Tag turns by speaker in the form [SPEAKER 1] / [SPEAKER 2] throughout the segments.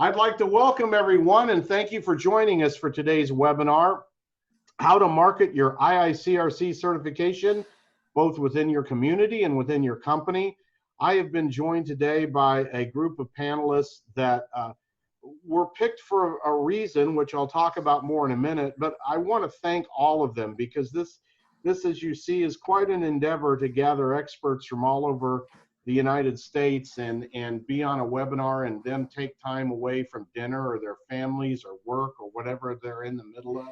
[SPEAKER 1] I'd like to welcome everyone and thank you for joining us for today's webinar, How to Market Your IICRC Certification, both within your community and within your company. I have been joined today by a group of panelists that were picked for a reason, which I'll talk about more in a minute, but I want to thank all of them because this, as you see, is quite an endeavor to gather experts from all over the United States and be on a webinar and then take time away from dinner or their families or work or whatever they're in the middle of.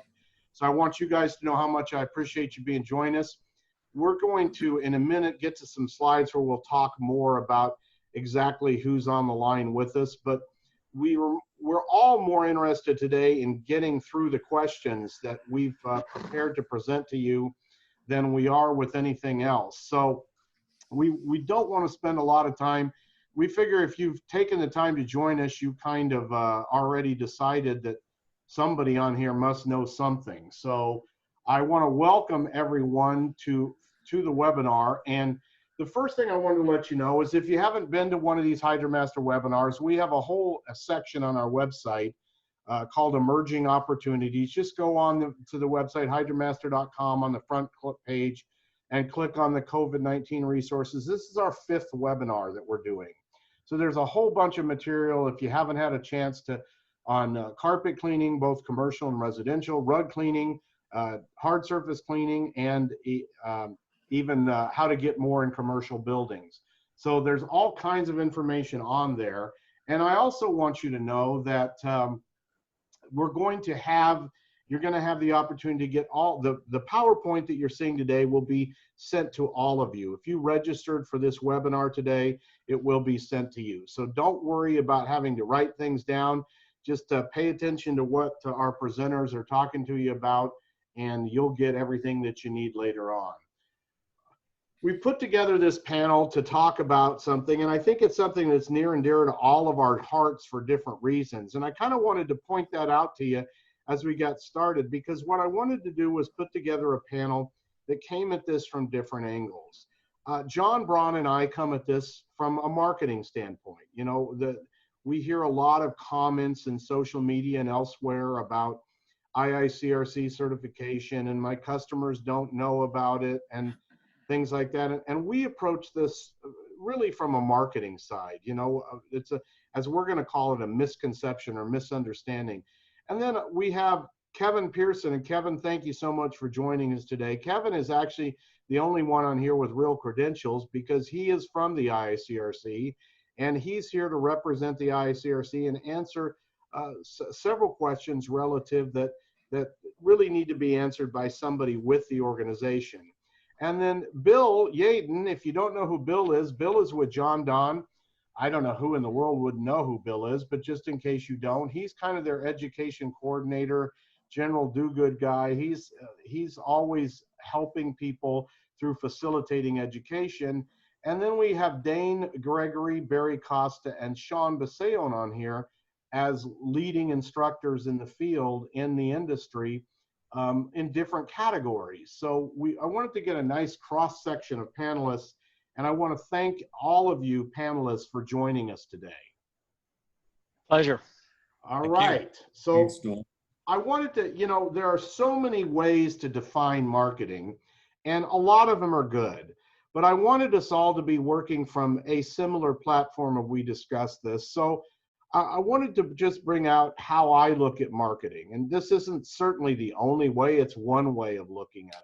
[SPEAKER 1] So I want you guys to know how much I appreciate you being joining us. We're going to, in a minute, get to some slides where we'll talk more about exactly who's on the line with us, but we're all more interested today in getting through the questions that we've prepared to present to you than we are with anything else. So we don't want to spend a lot of time. We figure if you've taken the time to join us, you kind of already decided that somebody on here must know something. So I want to welcome everyone to the webinar. And the first thing I want to let you know is if you haven't been to one of these HydroMaster webinars, we have a section on our website called Emerging Opportunities. Just go on to the website, hydromaster.com, on the front page, and click on the COVID-19 resources. This is our 5th webinar that we're doing. So there's a whole bunch of material if you haven't had a chance to, on carpet cleaning, both commercial and residential, rug cleaning, hard surface cleaning, and even how to get more in commercial buildings. So there's all kinds of information on there. And I also want you to know that you're going to have the opportunity to get all the PowerPoint that you're seeing today will be sent to all of you. If you registered for this webinar today, it will be sent to you. So don't worry about having to write things down. Just pay attention to what our presenters are talking to you about, and you'll get everything that you need later on. We put together this panel to talk about something, and I think it's something that's near and dear to all of our hearts for different reasons. And I kind of wanted to point that out to you as we got started, because what I wanted to do was put together a panel that came at this from different angles. John Braun and I come at this from a marketing standpoint. You know, we hear a lot of comments in social media and elsewhere about IICRC certification, and my customers don't know about it, and things like that. And we approach this really from a marketing side. You know, it's as we're going to call it, a misconception or misunderstanding. And then we have Kevin Pearson. And Kevin, thank you so much for joining us today. Kevin is actually the only one on here with real credentials because he is from the IICRC, and he's here to represent the IICRC and answer several questions relative that really need to be answered by somebody with the organization. And then Bill Yaden, if you don't know who Bill is with John Don. I don't know who in the world would know who Bill is, but just in case you don't, he's kind of their education coordinator, general do-good guy. He's always helping people through facilitating education. And then we have Dane Gregory, Barry Costa, and Sean Basayon on here as leading instructors in the field, in the industry, in different categories. So I wanted to get a nice cross-section of panelists, and I want to thank all of you panelists for joining us today.
[SPEAKER 2] Pleasure.
[SPEAKER 1] All right. So I wanted to, you know, there are so many ways to define marketing, and a lot of them are good. But I wanted us all to be working from a similar platform as we discussed this. So I wanted to just bring out how I look at marketing. And this isn't certainly the only way, it's one way of looking at it.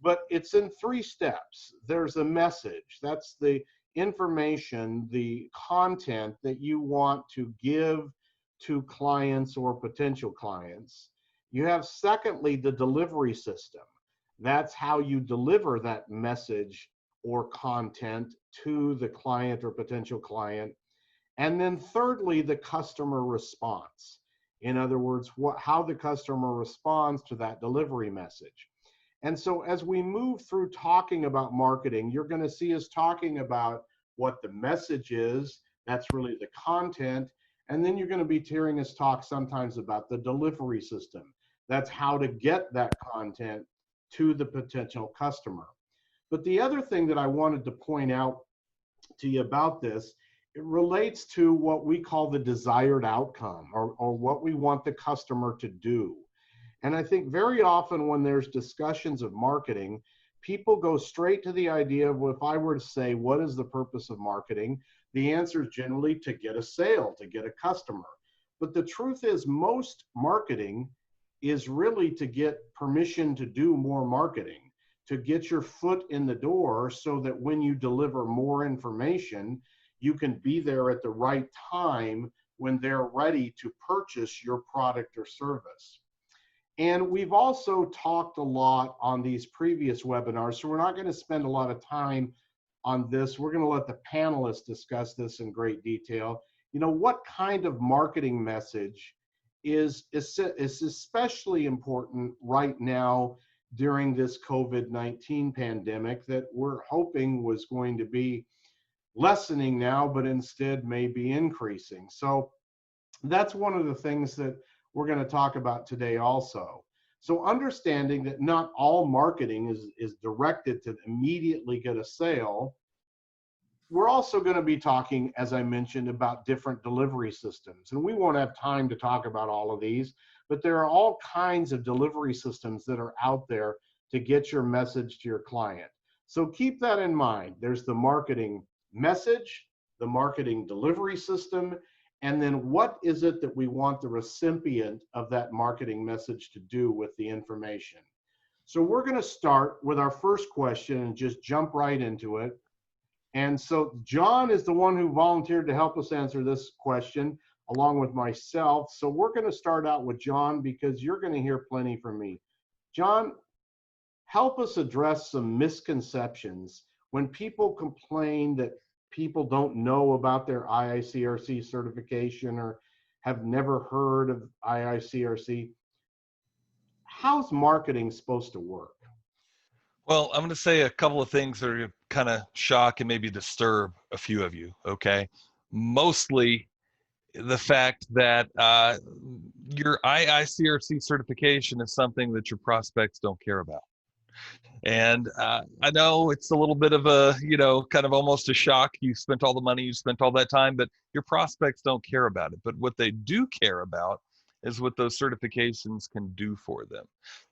[SPEAKER 1] But it's in 3 steps. There's a message. That's the information, the content that you want to give to clients or potential clients. You have, secondly, the delivery system. That's how you deliver that message or content to the client or potential client. And then thirdly, the customer response. In other words, how the customer responds to that delivery message. And so as we move through talking about marketing, you're going to see us talking about what the message is. That's really the content. And then you're going to be hearing us talk sometimes about the delivery system. That's how to get that content to the potential customer. But the other thing that I wanted to point out to you about this it relates to what we call the desired outcome, or what we want the customer to do. And I think very often when there's discussions of marketing, people go straight to the idea of, well, if I were to say, what is the purpose of marketing? The answer is generally to get a sale, to get a customer. But the truth is, most marketing is really to get permission to do more marketing, to get your foot in the door so that when you deliver more information, you can be there at the right time when they're ready to purchase your product or service. And we've also talked a lot on these previous webinars, so we're not going to spend a lot of time on this. We're going to let the panelists discuss this in great detail. You know, what kind of marketing message is especially important right now during this COVID-19 pandemic that we're hoping was going to be lessening now, but instead may be increasing. So that's one of the things that we're going to talk about today also. So understanding that not all marketing is directed to immediately get a sale. We're also going to be talking, as I mentioned, about different delivery systems. And we won't have time to talk about all of these, but there are all kinds of delivery systems that are out there to get your message to your client. So keep that in mind. There's the marketing message, the marketing delivery system, and then what is it that we want the recipient of that marketing message to do with the information? So we're going to start with our first question and just jump right into it. And so John is the one who volunteered to help us answer this question along with myself. So we're going to start out with John because you're going to hear plenty from me. John, help us address some misconceptions when people complain that people don't know about their IICRC certification or have never heard of IICRC. How's marketing supposed to work?
[SPEAKER 3] Well, I'm going to say a couple of things that are kind of shock and maybe disturb a few of you, okay? Mostly the fact that your IICRC certification is something that your prospects don't care about. And I know it's a little bit of a, kind of almost a shock. You spent all the money, you spent all that time, but your prospects don't care about it. But what they do care about is what those certifications can do for them.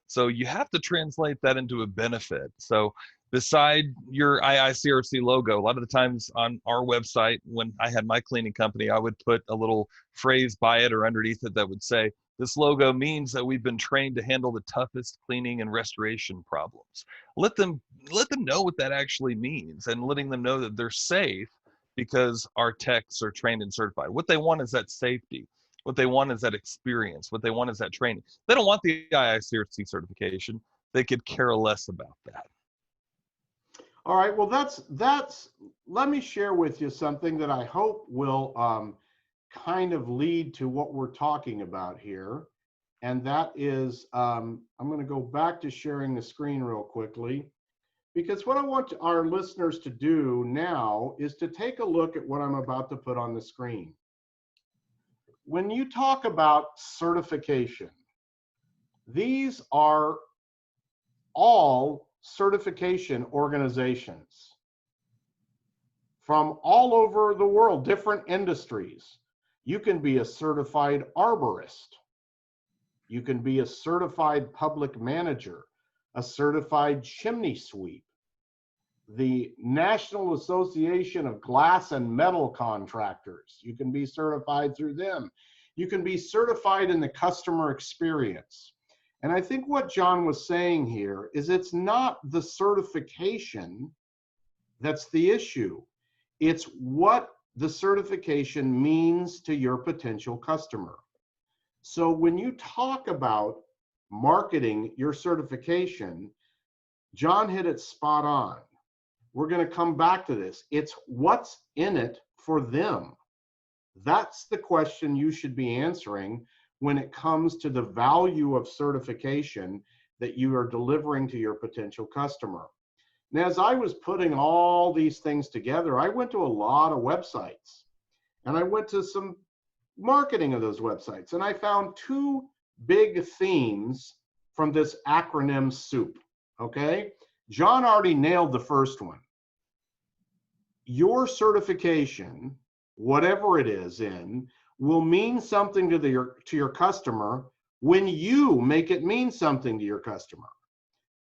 [SPEAKER 3] So you have to translate that into a benefit. So beside your IICRC logo, a lot of the times on our website, when I had my cleaning company, I would put a little phrase by it or underneath it that would say, this logo means that we've been trained to handle the toughest cleaning and restoration problems. Let them know what that actually means, and letting them know that they're safe because our techs are trained and certified. What they want is that safety. What they want is that experience. What they want is that training. They don't want the IICRC certification. They could care less about that.
[SPEAKER 1] All right, well, let me share with you something that I hope will kind of lead to what we're talking about here. And that is, I'm going to go back to sharing the screen real quickly, because what I want our listeners to do now is to take a look at what I'm about to put on the screen. When you talk about certification, these are all certification organizations from all over the world, different industries. You can be a certified arborist. You can be a certified public manager, a certified chimney sweep, the National Association of Glass and Metal Contractors. You can be certified through them. You can be certified in the customer experience. And I think what John was saying here is it's not the certification that's the issue. It's what the certification means to your potential customer. So when you talk about marketing your certification, John hit it spot on. We're going to come back to this. It's what's in it for them. That's the question you should be answering when it comes to the value of certification that you are delivering to your potential customer. Now, as I was putting all these things together, I went to a lot of websites, and I went to some marketing of those websites, and I found two big themes from this acronym soup, okay? John already nailed the first one. Your certification whatever it is in, will mean something to your customer when you make it mean something to your customer.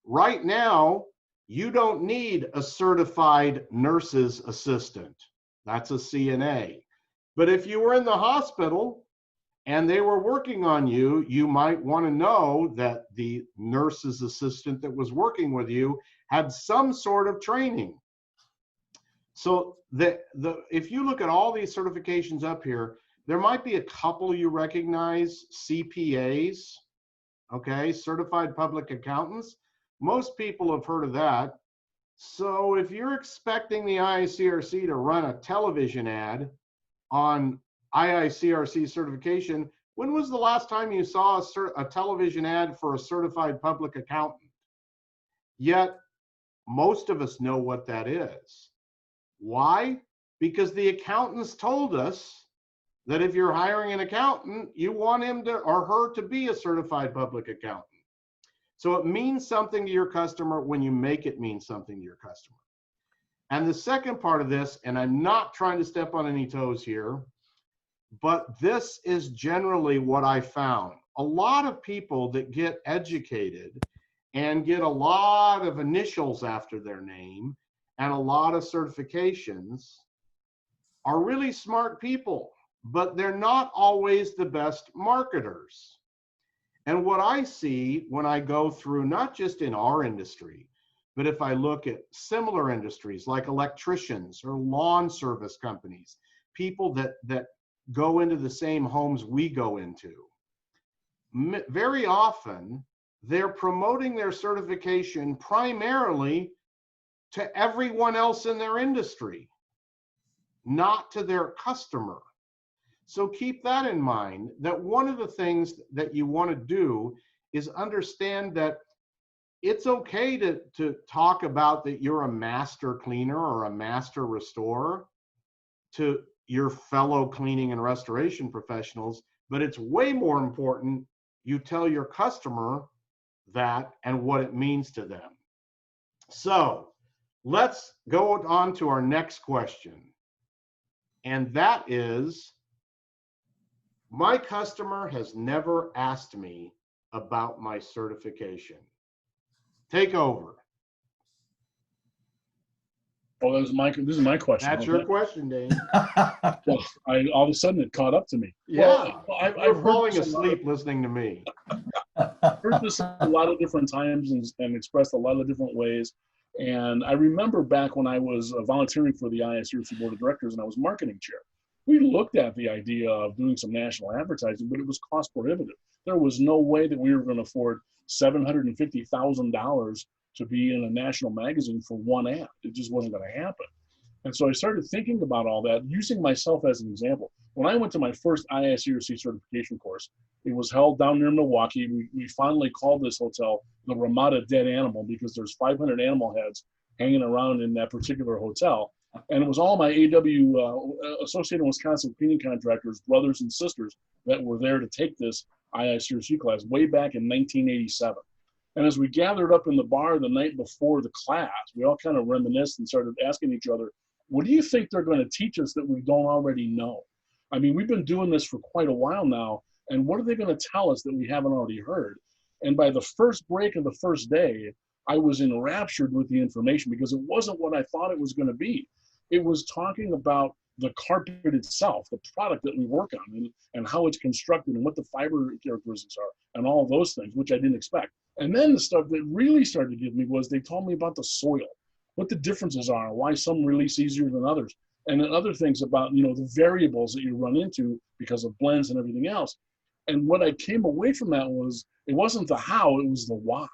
[SPEAKER 1] Right now, you don't need a certified nurse's assistant. That's a CNA. But if you were in the hospital and they were working on you, you might want to know that the nurse's assistant that was working with you had some sort of training. So if you look at all these certifications up here, there might be a couple you recognize, CPAs, okay, Certified Public Accountants. Most people have heard of that. So if you're expecting the IICRC to run a television ad on IICRC certification, when was the last time you saw a television ad for a certified public accountant? Yet, most of us know what that is. Why? Because the accountants told us that if you're hiring an accountant, you want him to or her to be a certified public accountant. So it means something to your customer when you make it mean something to your customer. And the second part of this, and I'm not trying to step on any toes here, but this is generally what I found. A lot of people that get educated and get a lot of initials after their name and a lot of certifications are really smart people, but they're not always the best marketers. And what I see when I go through, not just in our industry, but if I look at similar industries like electricians or lawn service companies, people that go into the same homes we go into, very often they're promoting their certification primarily to everyone else in their industry, not to their customer. So keep that in mind, that one of the things that you want to do is understand that it's okay to talk about that you're a master cleaner or a master restorer to your fellow cleaning and restoration professionals, but it's way more important you tell your customer that and what it means to them. So let's go on to our next question. And that is, my customer has never asked me about my certification. Take over.
[SPEAKER 4] Well, this is my question.
[SPEAKER 1] That's your question, Dane.
[SPEAKER 4] Well, all of a sudden it caught up to me.
[SPEAKER 1] Yeah,
[SPEAKER 4] well,
[SPEAKER 1] I've falling asleep listening to me.
[SPEAKER 4] I've heard this a lot of different times and expressed a lot of different ways. And I remember back when I was volunteering for the IICRC Board of Directors and I was marketing chair, we looked at the idea of doing some national advertising, but it was cost prohibitive. There was no way that we were going to afford $750,000 to be in a national magazine for one ad. It just wasn't going to happen. And so I started thinking about all that, using myself as an example. When I went to my first IICRC certification course, it was held down near Milwaukee. We finally called this hotel the Ramada Dead Animal because there's 500 animal heads hanging around in that particular hotel. And it was all my AW, Associated Wisconsin Cleaning Contractors, brothers and sisters that were there to take this IICRC class way back in 1987. And as we gathered up in the bar the night before the class, we all kind of reminisced and started asking each other, what do you think they're going to teach us that we don't already know? I mean, we've been doing this for quite a while now, and what are they going to tell us that we haven't already heard? And by the first break of the first day, I was enraptured with the information because it wasn't what I thought it was going to be. It was talking about the carpet itself, the product that we work on, and how it's constructed and what the fiber characteristics are, and all of those things, which I didn't expect. And then the stuff that really started to give me was they told me about the soil, what the differences are, why some release easier than others, and then other things about, you know, the variables that you run into because of blends and everything else. And what I came away from that was, it wasn't the how, it was the why.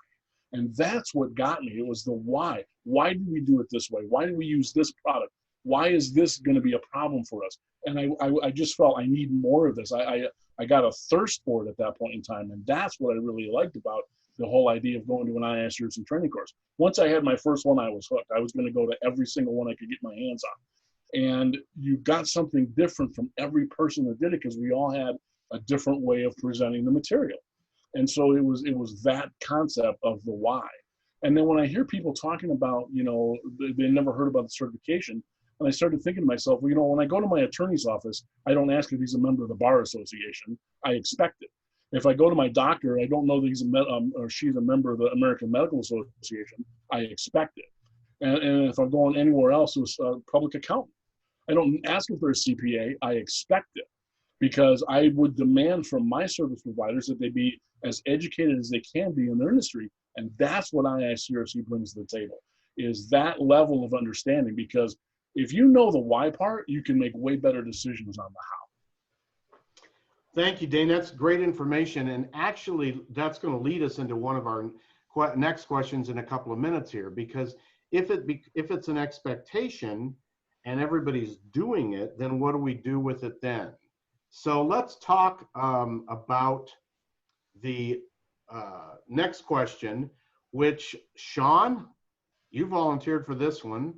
[SPEAKER 4] And that's what got me. It was the why. Why do we do it this way? Why do we use this product? Why is this going to be a problem for us? And I just felt I need more of this. I got a thirst for it at that point in time. And that's what I really liked about the whole idea of going to an IICRC training course. Once I had my first one, I was hooked. I was going to go to every single one I could get my hands on. And you got something different from every person that did it because we all had a different way of presenting the material. And so it was that concept of the why. And then when I hear people talking about, you know, they never heard about the certification, And I started thinking to myself, well, you know, when I go to my attorney's office, I don't ask if he's a member of the Bar Association. I expect it. If I go to my doctor, I don't know that he's or she's a member of the American Medical Association. I expect it. And if I'm going anywhere else, it's a public accountant. I don't ask if they're a CPA. I expect it, because I would demand from my service providers that they be as educated as they can be in their industry. And that's what IICRC brings to the table, is that level of understanding. Because if you know the why part, you can make way better decisions on the how.
[SPEAKER 1] Thank you, Dane. That's great information. And actually, that's going to lead us into one of our next questions in a couple of minutes here, because if it's an expectation and everybody's doing it, then what do we do with it then? So let's talk about the next question, which, Sean, you volunteered for this one.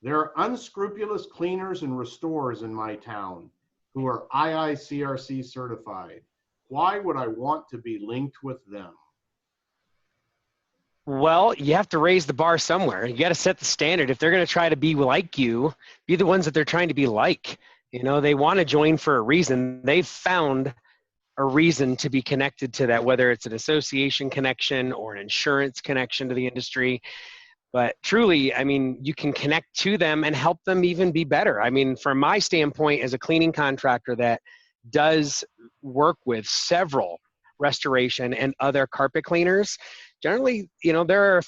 [SPEAKER 1] There are unscrupulous cleaners and restorers in my town who are IICRC certified. Why would I want to be linked with them?
[SPEAKER 2] Well, you have to raise the bar somewhere. You got to set the standard. If they're going to try to be like you, be the ones that they're trying to be like. You know, they want to join for a reason. They've found a reason to be connected to that, whether it's an association connection or an insurance connection to the industry. But truly, I mean, you can connect to them and help them even be better. I mean, from my standpoint as a cleaning contractor that does work with several restoration and other carpet cleaners, generally, you know, there are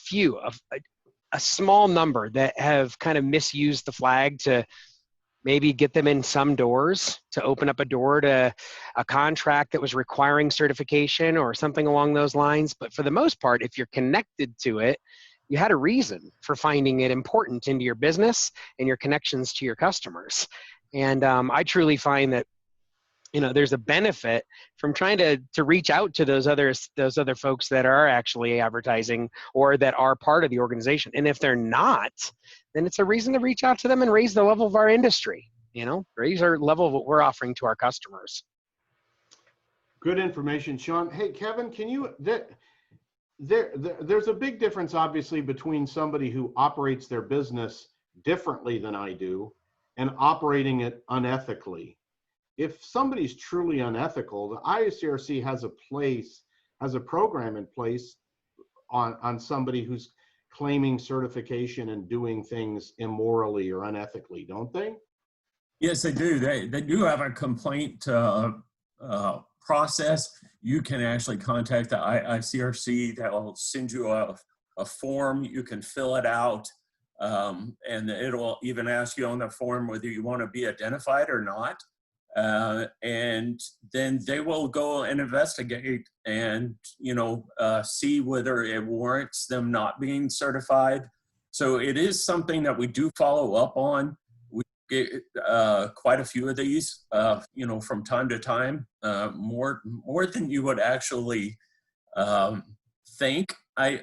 [SPEAKER 2] a small number that have kind of misused the flag to maybe get them in some doors, to open up a door to a contract that was requiring certification or something along those lines. But for the most part, if you're connected to it, you had a reason for finding it important into your business and your connections to your customers. And I truly find that, you know, there's a benefit from trying to reach out to those other folks that are actually advertising or that are part of the organization. And if they're not, then it's a reason to reach out to them and raise the level of our industry, you know, raise our level of what we're offering to our customers.
[SPEAKER 1] Good information, Sean. Hey, Kevin, can you, there's a big difference, obviously, between somebody who operates their business differently than I do and operating it unethically. If somebody's truly unethical, the IICRC has a program in place on somebody who's claiming certification and doing things immorally or unethically, don't they?
[SPEAKER 5] Yes, they do. They do have a complaint process. You can actually contact the IICRC. That will send you a form. You can fill it out, and it'll even ask you on the form whether you want to be identified or not. And then they will go and investigate and, you know, see whether it warrants them not being certified. So it is something that we do follow up on. We get quite a few of these, you know, from time to time, more than you would actually think. I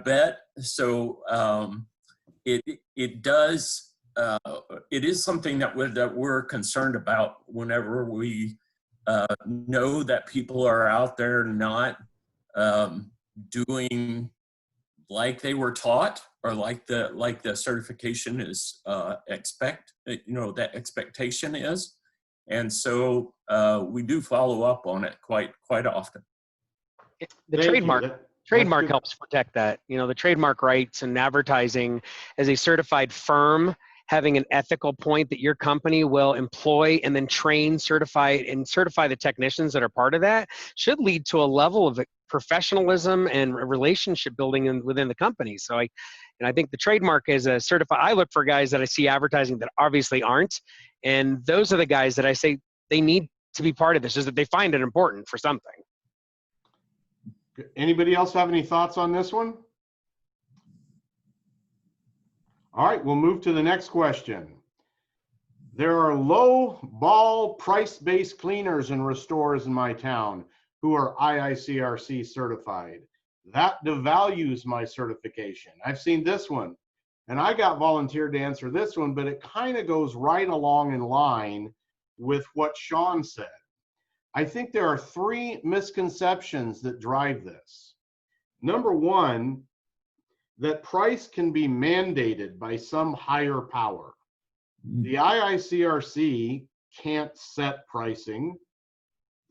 [SPEAKER 5] bet. So it does. It is something that we're concerned about whenever we know that people are out there not doing like they were taught or like the certification is that expectation is, and so we do follow up on it quite often.
[SPEAKER 2] The
[SPEAKER 1] Thank
[SPEAKER 2] trademark helps protect that. You know, the trademark rights and advertising as a certified firm, having an ethical point that your company will employ and then train, certify the technicians that are part of that should lead to a level of professionalism and relationship building within the company. So I think the trademark is a certified. I look for guys that I see advertising that obviously aren't, and those are the guys that I say they need to be part of this, is that they find it important for something.
[SPEAKER 1] Anybody else have any thoughts on this one? All right, we'll move to the next question. There are low ball price-based cleaners and restorers in my town who are IICRC certified. That devalues my certification. I've seen this one, and I got volunteered to answer this one, but it kind of goes right along in line with what Sean said. I think there are three misconceptions that drive this. Number one, that price can be mandated by some higher power. The IICRC can't set pricing.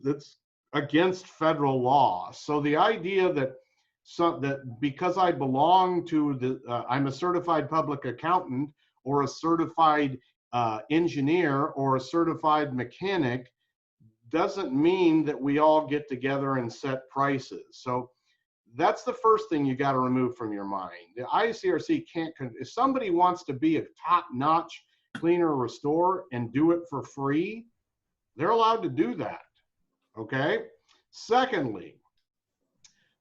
[SPEAKER 1] That's against federal law. So the idea that because I belong to I'm a certified public accountant or a certified engineer or a certified mechanic doesn't mean that we all get together and set prices. So that's the first thing you got to remove from your mind. The IICRC can't, if somebody wants to be a top-notch cleaner or restorer and do it for free, they're allowed to do that, okay? Secondly,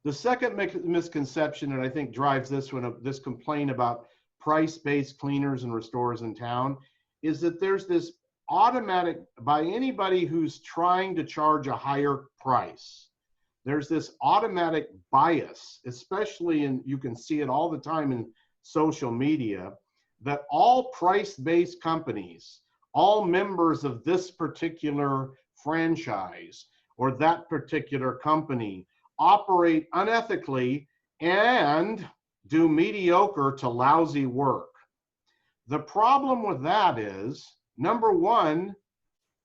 [SPEAKER 1] the second misconception that I think drives this complaint about price-based cleaners and restorers in town is that there's this automatic, by anybody who's trying to charge a higher price, there's this automatic bias, especially you can see it all the time in social media, that all price-based companies, all members of this particular franchise or that particular company operate unethically and do mediocre to lousy work. The problem with that is, number one,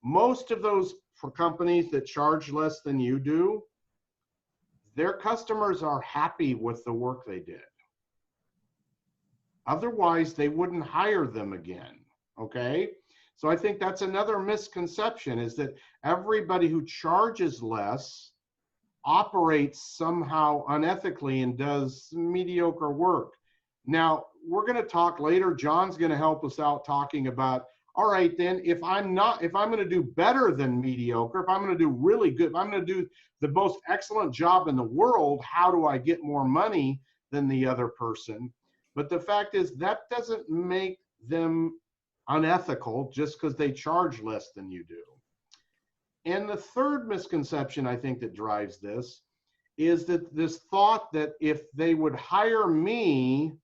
[SPEAKER 1] most of those companies that charge less than you do, their customers are happy with the work they did. Otherwise, they wouldn't hire them again, okay? So I think that's another misconception, is that everybody who charges less operates somehow unethically and does mediocre work. Now, we're going to talk later. John's going to help us out talking about, all right, then if I'm going to do better than mediocre, if I'm going to do really good, if I'm going to do the most excellent job in the world, how do I get more money than the other person? But the fact is that doesn't make them unethical just because they charge less than you do. And the third misconception I think that drives this is that this thought that if they would hire me,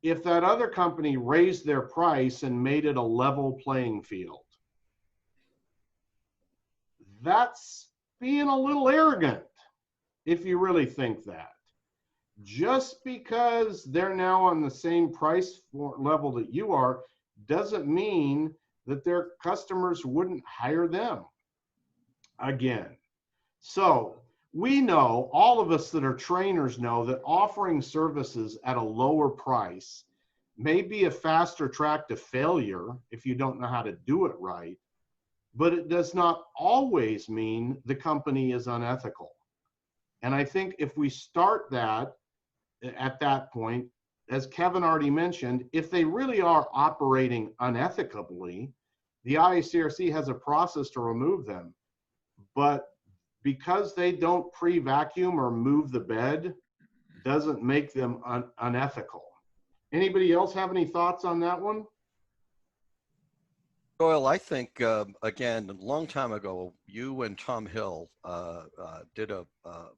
[SPEAKER 1] if that other company raised their price and made it a level playing field. That's being a little arrogant if you really think that. Just because they're now on the same price level that you are doesn't mean that their customers wouldn't hire them again. So we know, all of us that are trainers know, that offering services at a lower price may be a faster track to failure if you don't know how to do it right, but it does not always mean the company is unethical. And I think if we start that at that point, as Kevin already mentioned, if they really are operating unethically, the IICRC has a process to remove them. But because they don't pre-vacuum or move the bed, doesn't make them unethical. Anybody else have any thoughts on that one?
[SPEAKER 6] Doyle, I think, again, a long time ago, you and Tom Hill did a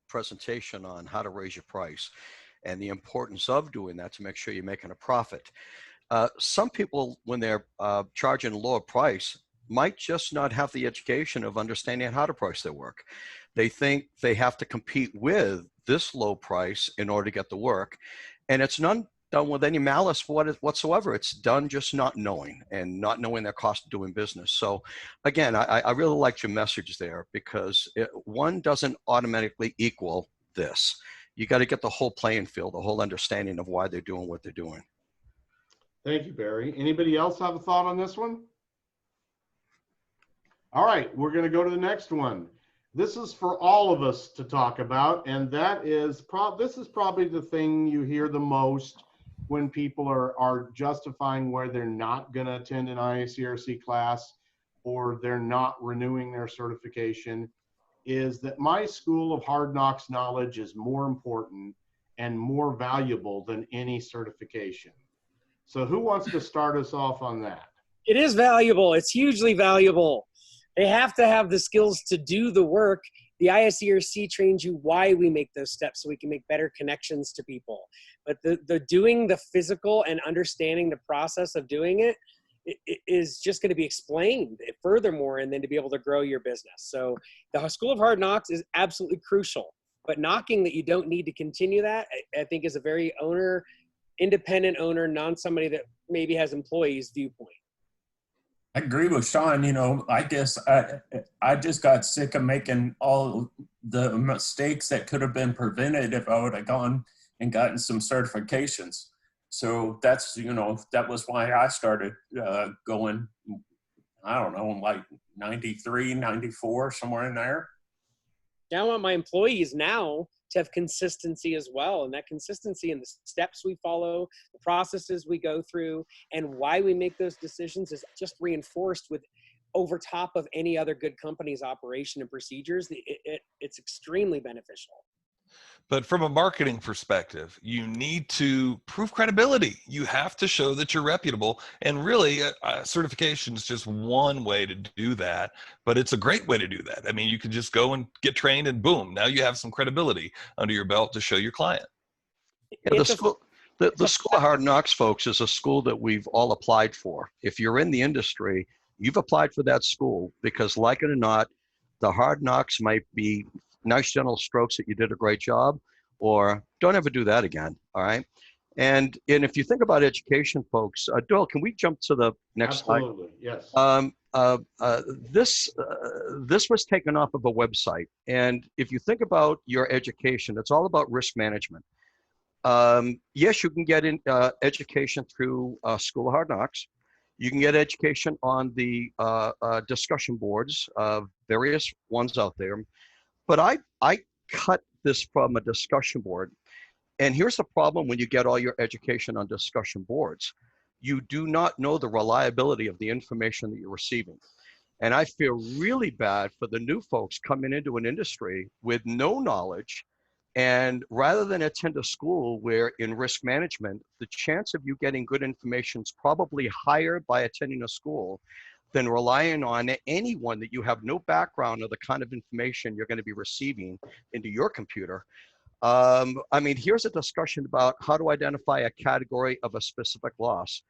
[SPEAKER 6] presentation on how to raise your price and the importance of doing that to make sure you're making a profit. Some people, when they're charging a lower price, might just not have the education of understanding how to price their work. They think they have to compete with this low price in order to get the work. And it's not done with any malice whatsoever. It's done just not knowing their cost of doing business. So again, I really liked your message there, because one doesn't automatically equal this. You got to get the whole playing field, the whole understanding of why they're doing what they're doing.
[SPEAKER 1] Thank you, Barry. Anybody else have a thought on this one? All right, we're going to go to the next one. This is for all of us to talk about, and that is this is probably the thing you hear the most when people are justifying where they're not going to attend an IICRC class or they're not renewing their certification, is that my school of hard knocks knowledge is more important and more valuable than any certification. So who wants to start us off on that?
[SPEAKER 7] It is valuable. It's hugely valuable. They have to have the skills to do the work. The IICRC trains you why we make those steps so we can make better connections to people. But the doing the physical and understanding the process of doing it is just going to be explained furthermore, and then to be able to grow your business. So the School of Hard Knocks is absolutely crucial. But knocking that you don't need to continue that, I think, is a very independent owner, somebody that maybe has employees viewpoint.
[SPEAKER 5] I agree with Sean. You know, I guess I just got sick of making all the mistakes that could have been prevented if I would have gone and gotten some certifications. So that's, you know, that was why I started going, I don't know, like 93, 94, somewhere in there.
[SPEAKER 7] I want my employees now to have consistency as well. And that consistency in the steps we follow, the processes we go through, and why we make those decisions is just reinforced with over top of any other good company's operation and procedures. It's extremely beneficial.
[SPEAKER 3] But from a marketing perspective, you need to prove credibility. You have to show that you're reputable. And really, certification is just one way to do that, but it's a great way to do that. I mean, you can just go and get trained and boom, now you have some credibility under your belt to show your client.
[SPEAKER 6] Yeah, the School of Hard Knocks, folks, is a school that we've all applied for. If you're in the industry, you've applied for that school because, like it or not, the Hard Knocks might be nice gentle strokes that you did a great job, or don't ever do that again. All right. And if you think about education, folks, Doyle, can we jump to the next slide?
[SPEAKER 1] Absolutely, yes.
[SPEAKER 6] This was taken off of a website. And if you think about your education, it's all about risk management. Yes, you can get in education through School of Hard Knocks. You can get education on the discussion boards, various ones out there. But I cut this from a discussion board. And here's the problem when you get all your education on discussion boards. You do not know the reliability of the information that you're receiving. And I feel really bad for the new folks coming into an industry with no knowledge. And rather than attend a school where in risk management, the chance of you getting good information is probably higher by attending a school than relying on anyone that you have no background of the kind of information you're going to be receiving into your computer. I mean, here's a discussion about how to identify a category of a specific loss.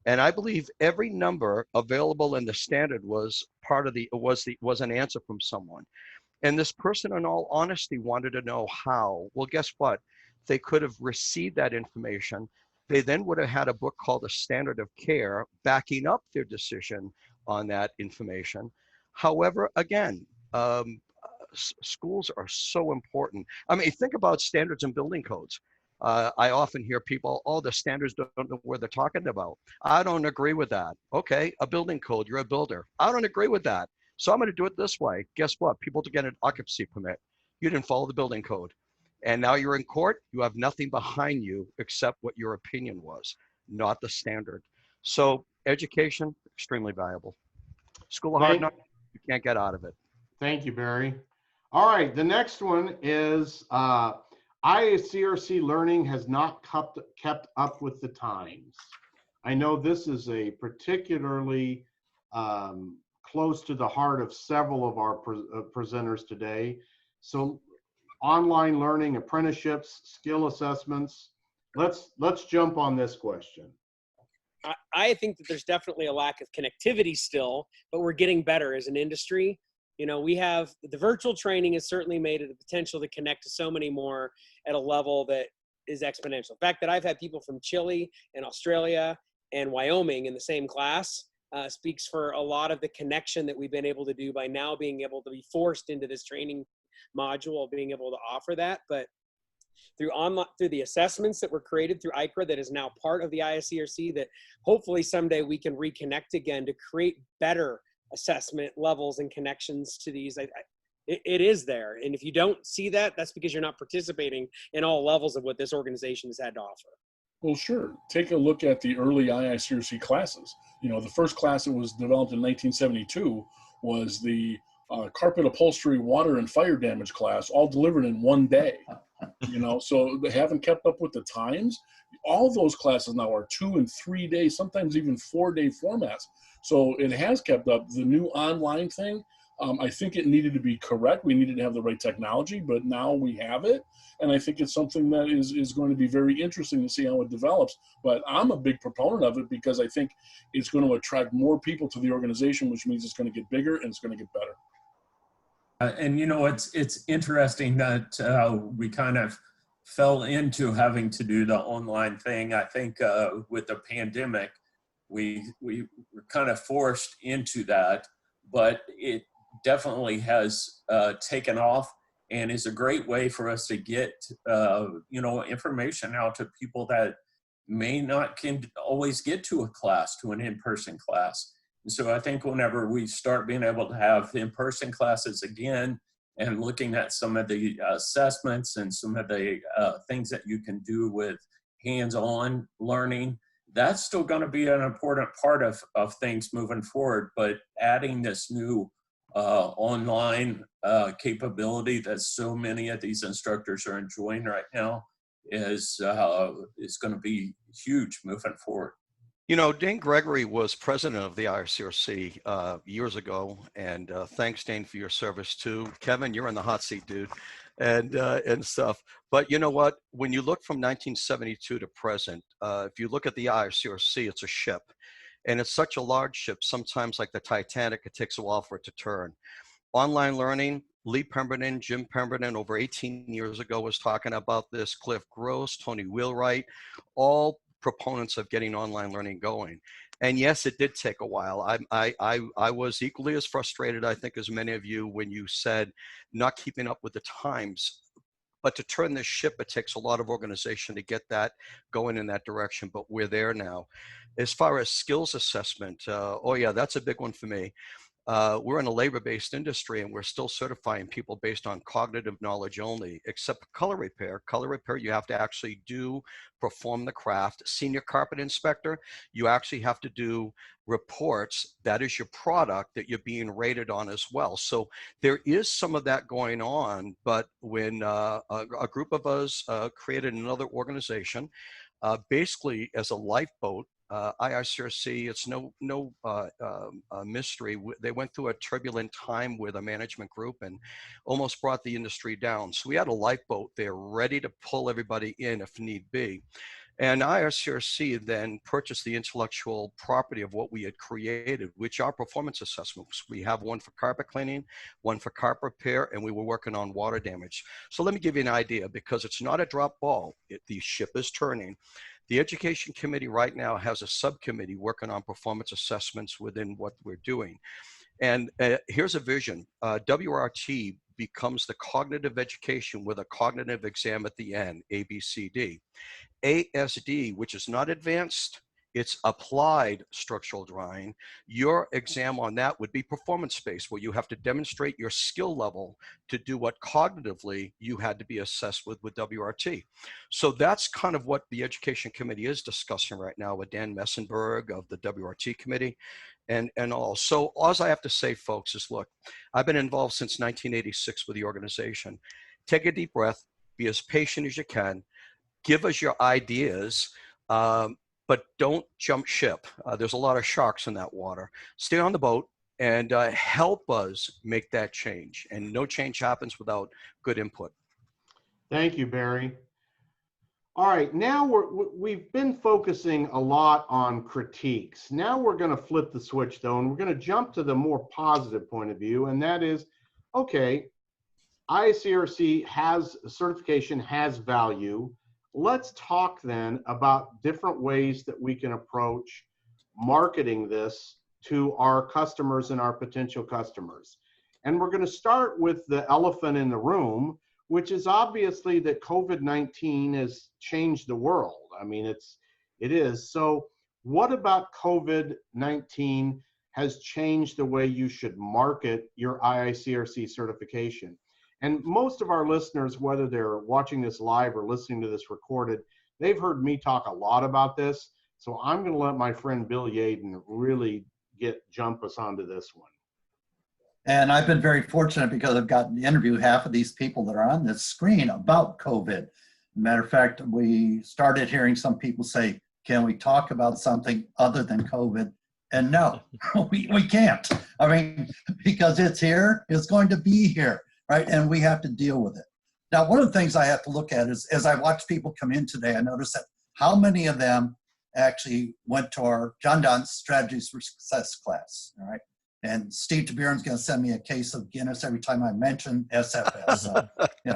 [SPEAKER 6] And I believe every number available in the standard was part of was an answer from someone. And this person, in all honesty, wanted to know how. Well, guess what? They could have received that information. They then would have had a book called A Standard of Care backing up their decision on that information. However, again, schools are so important. I mean, think about standards and building codes. I often hear people, oh, the standards don't know what they're talking about. I don't agree with that. Okay, a building code, you're a builder. I don't agree with that. So I'm going to do it this way. Guess what? People to get an occupancy permit. You didn't follow the building code. And now you're in court. You have nothing behind you except what your opinion was, not the standard. So education, extremely valuable. School of Hard Knocks, you can't get out of it.
[SPEAKER 1] Thank you, Barry. All right, the next one is IICRC learning has not kept up with the times. I know this is a particularly close to the heart of several of our presenters today. So online learning, apprenticeships, skill assessments. Let's jump on this question.
[SPEAKER 7] I think that there's definitely a lack of connectivity still, but we're getting better as an industry. You know, we have the virtual training has certainly made it the potential to connect to so many more at a level that is exponential. The fact that I've had people from Chile and Australia and Wyoming in the same class speaks for a lot of the connection that we've been able to do by now being able to be forced into this training module, being able to offer that. But through the assessments that were created through IICRC that is now part of the IICRC, that hopefully someday we can reconnect again to create better assessment levels and connections to these. It is there. And if you don't see that, that's because you're not participating in all levels of what this organization has had to offer.
[SPEAKER 4] Well, sure. Take a look at the early IICRC classes. You know, the first class that was developed in 1972 was the carpet upholstery, water and fire damage class, all delivered in one day. You know, so they haven't kept up with the times. All those classes now are 2 and 3 days, sometimes even 4-day formats. So it has kept up. The new online thing, I think it needed to be correct. We needed to have the right technology, but now we have it. And I think it's something that is going to be very interesting to see how it develops. But I'm a big proponent of it because I think it's going to attract more people to the organization, which means it's going to get bigger and it's going to get better.
[SPEAKER 5] And you know, it's interesting that we kind of fell into having to do the online thing. I think with the pandemic, we were kind of forced into that, but it definitely has taken off and is a great way for us to get, information out to people that may not can always get to a class, to an in-person class. And so I think whenever we start being able to have in-person classes again and looking at some of the assessments and some of the things that you can do with hands-on learning, that's still going to be an important part of things moving forward. But adding this new online capability that so many of these instructors are enjoying right now is going to be huge moving forward.
[SPEAKER 6] You know, Dane Gregory was president of the IICRC years ago, and thanks, Dane, for your service too. Kevin, you're in the hot seat, dude, and stuff. But you know what? When you look from 1972 to present, if you look at the IICRC, it's a ship, and it's such a large ship. Sometimes, like the Titanic, it takes a while for it to turn. Online learning. Lee Pemberton, Jim Pemberton, over 18 years ago was talking about this. Cliff Gross, Tony Wheelwright, all proponents of getting online learning going. And yes, it did take a while. I was equally as frustrated, I think, as many of you when you said not keeping up with the times. But to turn this ship, it takes a lot of organization to get that going in that direction. But we're there now. As far as skills assessment, oh yeah, that's a big one for me. We're in a labor-based industry, and we're still certifying people based on cognitive knowledge only, except color repair. Color repair, you have to actually perform the craft. Senior carpet inspector, you actually have to do reports. That is your product that you're being rated on as well. So there is some of that going on, but when a group of us created another organization, basically as a lifeboat, IICRC, it's no mystery. They went through a turbulent time with a management group and almost brought the industry down. So we had a lifeboat there ready to pull everybody in if need be. And IICRC then purchased the intellectual property of what we had created, which are performance assessments. We have one for carpet cleaning, one for carpet repair, and we were working on water damage. So let me give you an idea, because it's not a drop ball. The ship is turning. The Education Committee right now has a subcommittee working on performance assessments within what we're doing. And here's a vision. WRT becomes the cognitive education with a cognitive exam at the end, ABCD. ASD, which is not advanced, it's applied structural drawing. Your exam on that would be performance-based, where you have to demonstrate your skill level to do what cognitively you had to be assessed with WRT. So that's kind of what the Education Committee is discussing right now with Dan Messenberg of the WRT Committee and all. So all I have to say, folks, is look, I've been involved since 1986 with the organization. Take a deep breath, be as patient as you can, give us your ideas, but don't jump ship. There's a lot of sharks in that water. Stay on the boat and help us make that change. And no change happens without good input.
[SPEAKER 1] Thank you, Barry. All right, now we've been focusing a lot on critiques. Now we're going to flip the switch, though, and we're going to jump to the more positive point of view, and that is, okay, IICRC certification has value. Let's talk then about different ways that we can approach marketing this to our customers and our potential customers. And we're going to start with the elephant in the room, which is obviously that COVID-19 has changed the world. I mean, it is. So what about COVID-19 has changed the way you should market your IICRC certification? And most of our listeners, whether they're watching this live or listening to this recorded, they've heard me talk a lot about this. So I'm going to let my friend Bill Yaden really jump us onto this one.
[SPEAKER 8] And I've been very fortunate because I've gotten to interview half of these people that are on this screen about COVID. Matter of fact, we started hearing some people say, can we talk about something other than COVID? And no, we can't. I mean, because it's here, it's going to be here. Right, and we have to deal with it. Now, one of the things I have to look at is, as I watch people come in today, I noticed that how many of them actually went to our John Donne's Strategies for Success class, all right? And Steve Tabiron's going to send me a case of Guinness every time I mention SFS. So,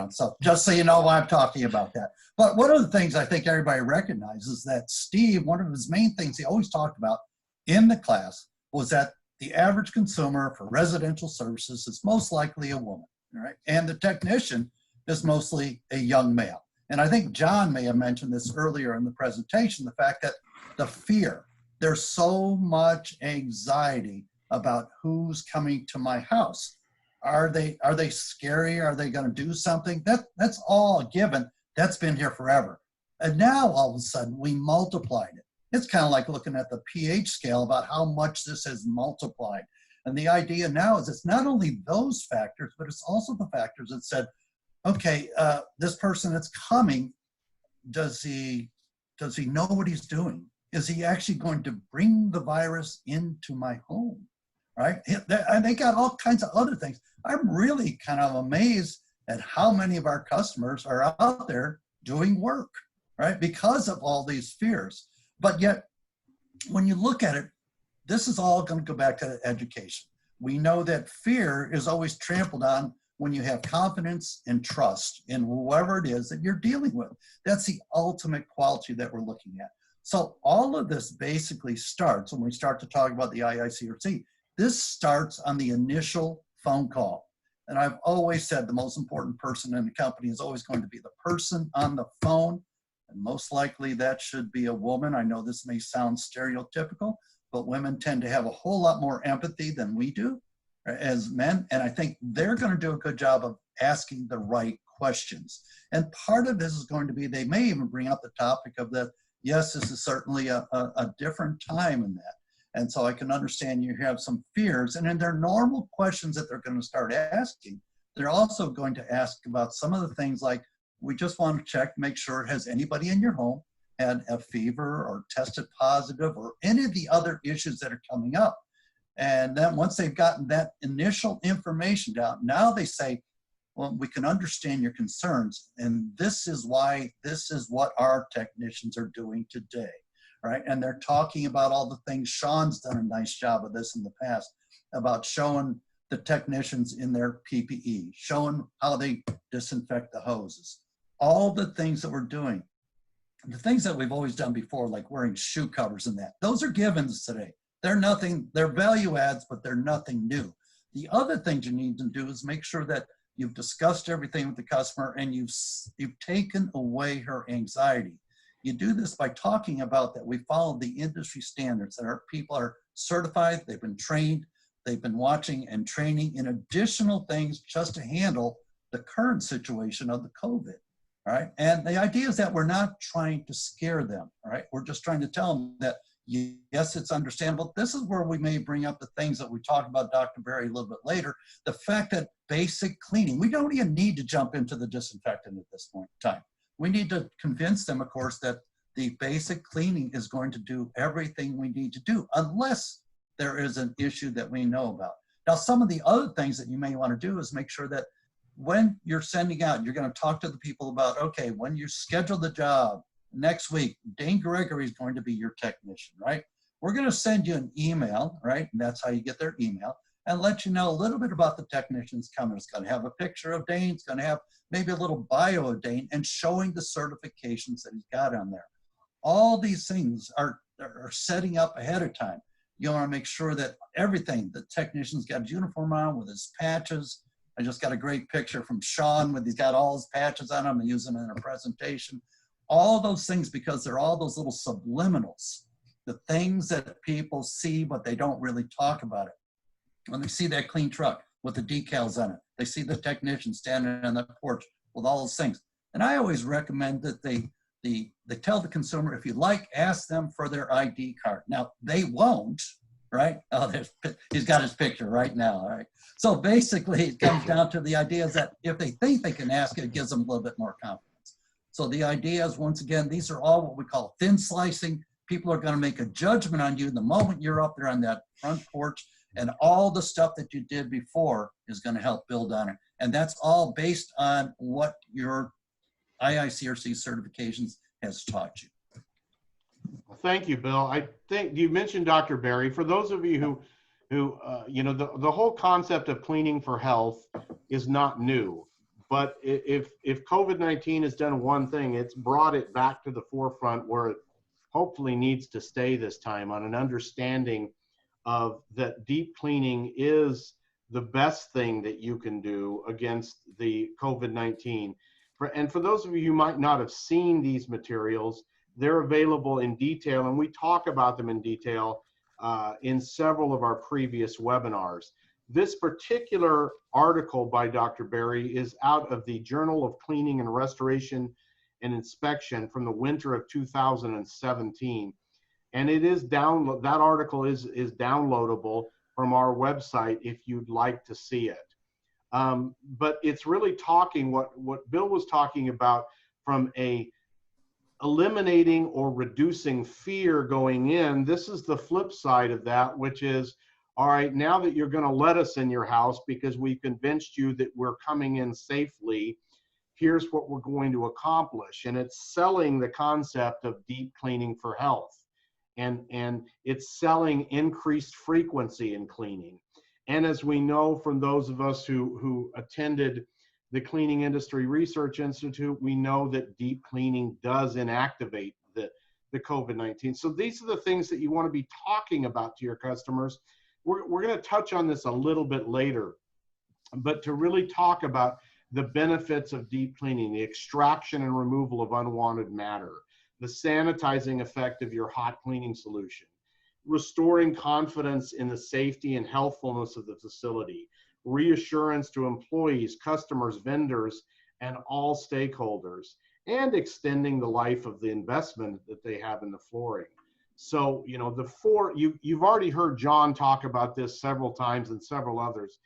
[SPEAKER 8] so just so you know why I'm talking about that. But one of the things I think everybody recognizes that Steve, one of his main things he always talked about in the class was that the average consumer for residential services is most likely a woman, right? And the technician is mostly a young male. And I think John may have mentioned this earlier in the presentation, the fact that the fear, there's so much anxiety about who's coming to my house. Are they scary? Are they going to do something? That's all a given. That's been here forever. And now all of a sudden we multiplied it. It's kind of like looking at the pH scale about how much this has multiplied. And the idea now is it's not only those factors, but it's also the factors that said, okay, this person that's coming, does he know what he's doing? Is he actually going to bring the virus into my home, right? And they got all kinds of other things. I'm really kind of amazed at how many of our customers are out there doing work, right? Because of all these fears. But yet, when you look at it, this is all going to go back to education. We know that fear is always trampled on when you have confidence and trust in whoever it is that you're dealing with. That's the ultimate quality that we're looking at. So all of this basically starts when we start to talk about the IICRC. This starts on the initial phone call. And I've always said the most important person in the company is always going to be the person on the phone. And most likely that should be a woman. I know this may sound stereotypical, but women tend to have a whole lot more empathy than we do as men. And I think they're going to do a good job of asking the right questions. And part of this is going to be, they may even bring up the topic of that, yes, this is certainly a different time in that. And so I can understand you have some fears. And in their normal questions that they're going to start asking, they're also going to ask about some of the things like, we just want to check, make sure, has anybody in your home had a fever or tested positive or any of the other issues that are coming up? And then once they've gotten that initial information down, now they say, well, we can understand your concerns. And this is why, this is what our technicians are doing today, right? And they're talking about all the things. Sean's done a nice job of this in the past, about showing the technicians in their PPE, showing how they disinfect the hoses, all the things that we're doing. The things that we've always done before, like wearing shoe covers and that, those are givens today. They're nothing, they're value adds, but they're nothing new. The other things you need to do is make sure that you've discussed everything with the customer and you've taken away her anxiety. You do this by talking about that we follow the industry standards, that our people are certified, they've been trained, they've been watching and training in additional things just to handle the current situation of the COVID. All right. And the idea is that we're not trying to scare them. All right. We're just trying to tell them that, yes, it's understandable. This is where we may bring up the things that we talked about, Dr. Berry, a little bit later. The fact that basic cleaning, we don't even need to jump into the disinfectant at this point in time. We need to convince them, of course, that the basic cleaning is going to do everything we need to do, unless there is an issue that we know about. Now, some of the other things that you may want to do is make sure that when you're sending out, you're going to talk to the people about, okay, when you schedule the job next week, Dane Gregory is going to be your technician, right? We're going to send you an email, right? And that's how you get their email, and let you know a little bit about the technicians coming. It's going to have a picture of Dane. It's going to have maybe a little bio of Dane and showing the certifications that he's got on there. All these things are setting up ahead of time. You want to make sure that everything, the technician's got his uniform on with his patches. I just got a great picture from Sean with he's got all his patches on him and use them in a presentation. All those things, because they're all those little subliminals, the things that people see, but they don't really talk about it. When they see that clean truck with the decals on it, they see the technician standing on the porch with all those things. And I always recommend that they tell the consumer, if you like, ask them for their ID card. Now, they won't, right? Oh, he's got his picture right now, all right? So basically, it comes down to the idea is that if they think they can ask it, it gives them a little bit more confidence. So the idea is, once again, these are all what we call thin slicing. People are going to make a judgment on you the moment you're up there on that front porch, and all the stuff that you did before is going to help build on it. And that's all based on what your IICRC certifications has taught you.
[SPEAKER 1] Well, thank you, Bill. I think you mentioned Dr. Berry. For those of you who you know, the whole concept of cleaning for health is not new. But if COVID-19 has done one thing, it's brought it back to the forefront where hopefully needs to stay this time on an understanding of that deep cleaning is the best thing that you can do against the COVID-19. And for those of you who might not have seen these materials, they're available in detail, and we talk about them in detail in several of our previous webinars. This particular article by Dr. Berry is out of the Journal of Cleaning and Restoration and Inspection from the winter of 2017. And it is that article is downloadable from our website if you'd like to see it. But it's really talking what Bill was talking about from a eliminating or reducing fear going in. This is the flip side of that, which is, all right, now that you're going to let us in your house because we've convinced you that we're coming in safely, here's what we're going to accomplish. And it's selling the concept of deep cleaning for health. And it's selling increased frequency in cleaning. And as we know from those of us who attended the Cleaning Industry Research Institute, we know that deep cleaning does inactivate the COVID-19. So these are the things that you want to be talking about to your customers. We're going to touch on this a little bit later, but to really talk about the benefits of deep cleaning, the extraction and removal of unwanted matter, the sanitizing effect of your hot cleaning solution, restoring confidence in the safety and healthfulness of the facility, reassurance to employees, customers, vendors, and all stakeholders, and extending the life of the investment that they have in the flooring. So, you know, you've already heard John talk about this several times and several others.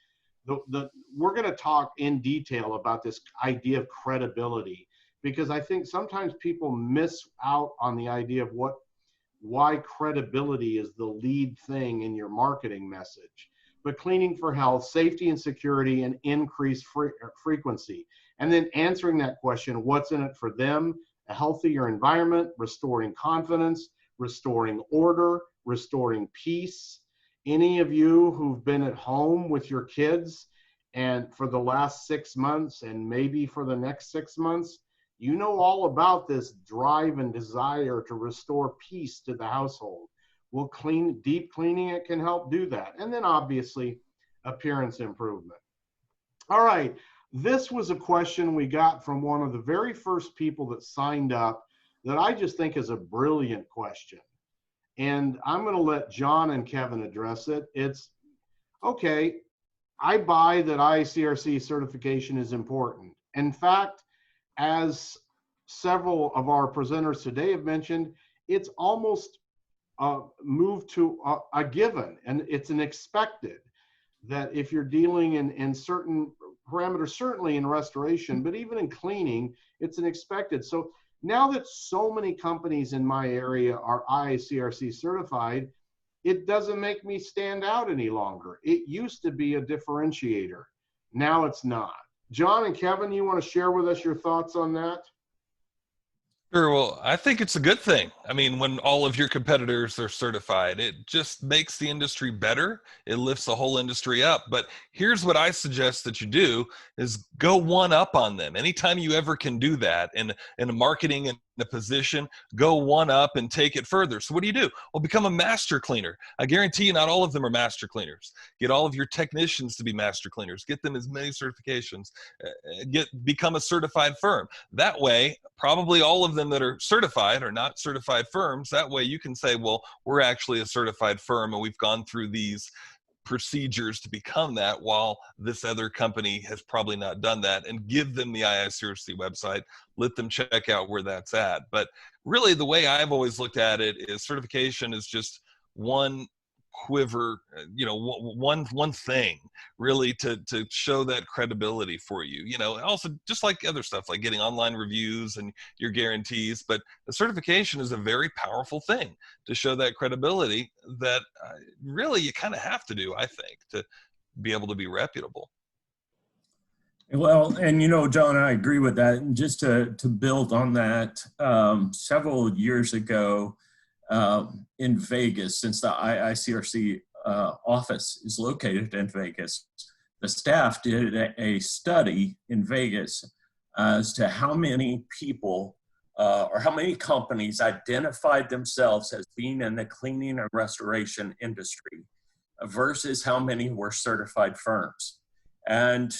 [SPEAKER 1] We're going to talk in detail about this idea of credibility, because I think sometimes people miss out on the idea of why credibility is the lead thing in your marketing message. But cleaning for health, safety and security, and increased frequency. And then answering that question, what's in it for them? A healthier environment, restoring confidence, restoring order, restoring peace. Any of you who've been at home with your kids and for the last 6 months and maybe for the next 6 months, you know all about this drive and desire to restore peace to the household. Well, deep cleaning, it can help do that. And then obviously appearance improvement. All right, this was a question we got from one of the very first people that signed up that I just think is a brilliant question. And I'm going to let John and Kevin address it. It's, okay, I buy that IICRC certification is important. In fact, as several of our presenters today have mentioned, it's almost moved to a given, and it's an expected that if you're dealing in certain parameters, certainly in restoration, but even in cleaning, it's an expected. So now that so many companies in my area are IICRC certified, it doesn't make me stand out any longer. It used to be a differentiator. Now it's not. John and Kevin, you want to share with us your thoughts on that?
[SPEAKER 3] Sure. Well, I think it's a good thing. I mean, when all of your competitors are certified, it just makes the industry better. It lifts the whole industry up. But here's what I suggest that you do is go one up on them. Anytime you ever can do that in a marketing and a position, go one up and take it further. So what do? Well, become a master cleaner. I guarantee you not all of them are master cleaners. Get all of your technicians to be master cleaners. Get them as many certifications. Become a certified firm. That way, probably all of them that are certified are not certified firms. That way you can say, well, we're actually a certified firm and we've gone through these procedures to become that, while this other company has probably not done that, and give them the IICRC website, let them check out where that's at. But really the way I've always looked at it is certification is just one quiver, one thing really to show that credibility for you, also just like other stuff like getting online reviews and your guarantees. But the certification is a very powerful thing to show that credibility that really you kind of have to do, I think, to be able to be reputable.
[SPEAKER 5] Well, and John, I agree with that. And just to build on that, several years ago, in Vegas, since the IICRC office is located in Vegas, the staff did a study in Vegas as to how many people or how many companies identified themselves as being in the cleaning and restoration industry versus how many were certified firms. And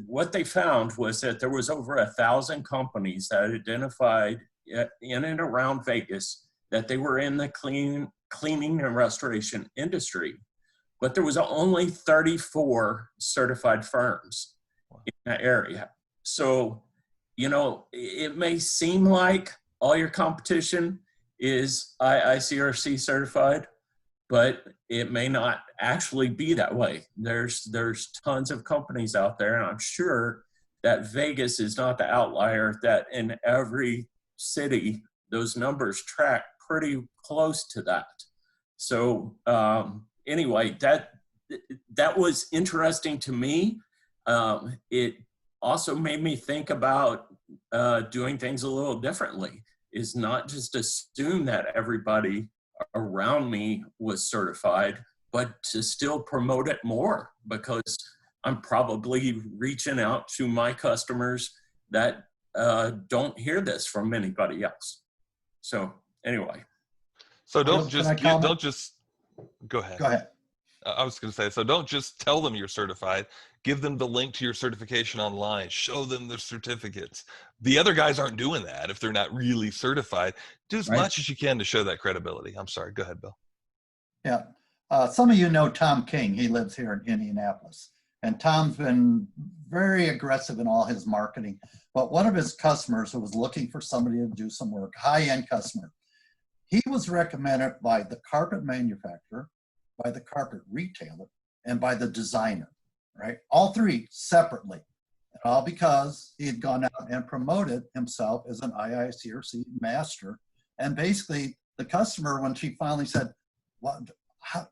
[SPEAKER 5] what they found was that there was over 1,000 companies that identified in and around Vegas that they were in the cleaning and restoration industry, but there was only 34 certified firms in that area. So, you know, it may seem like all your competition is IICRC certified, but it may not actually be that way. There's tons of companies out there, and I'm sure that Vegas is not the outlier, that in every city, those numbers track pretty close to that. So anyway, that was interesting to me. It also made me think about doing things a little differently, is not just assume that everybody around me was certified, but to still promote it more, because I'm probably reaching out to my customers that don't hear this from anybody else. So anyway.
[SPEAKER 3] So
[SPEAKER 8] Can
[SPEAKER 3] don't
[SPEAKER 8] I comment?
[SPEAKER 3] just go ahead.
[SPEAKER 8] Go ahead.
[SPEAKER 3] I was going to say, so don't just tell them you're certified. Give them the link to your certification online. Show them the certificates. The other guys aren't doing that if they're not really certified. Do as
[SPEAKER 8] Right.
[SPEAKER 3] much as you can to show that credibility. I'm sorry. Go ahead, Bill.
[SPEAKER 8] Yeah. Some of you know Tom King. He lives here in Indianapolis. And Tom's been very aggressive in all his marketing. But one of his customers who was looking for somebody to do some work, high-end customer, he was recommended by the carpet manufacturer, by the carpet retailer, and by the designer, right? All three separately. All because he had gone out and promoted himself as an IICRC master. And basically, the customer, when she finally said, well,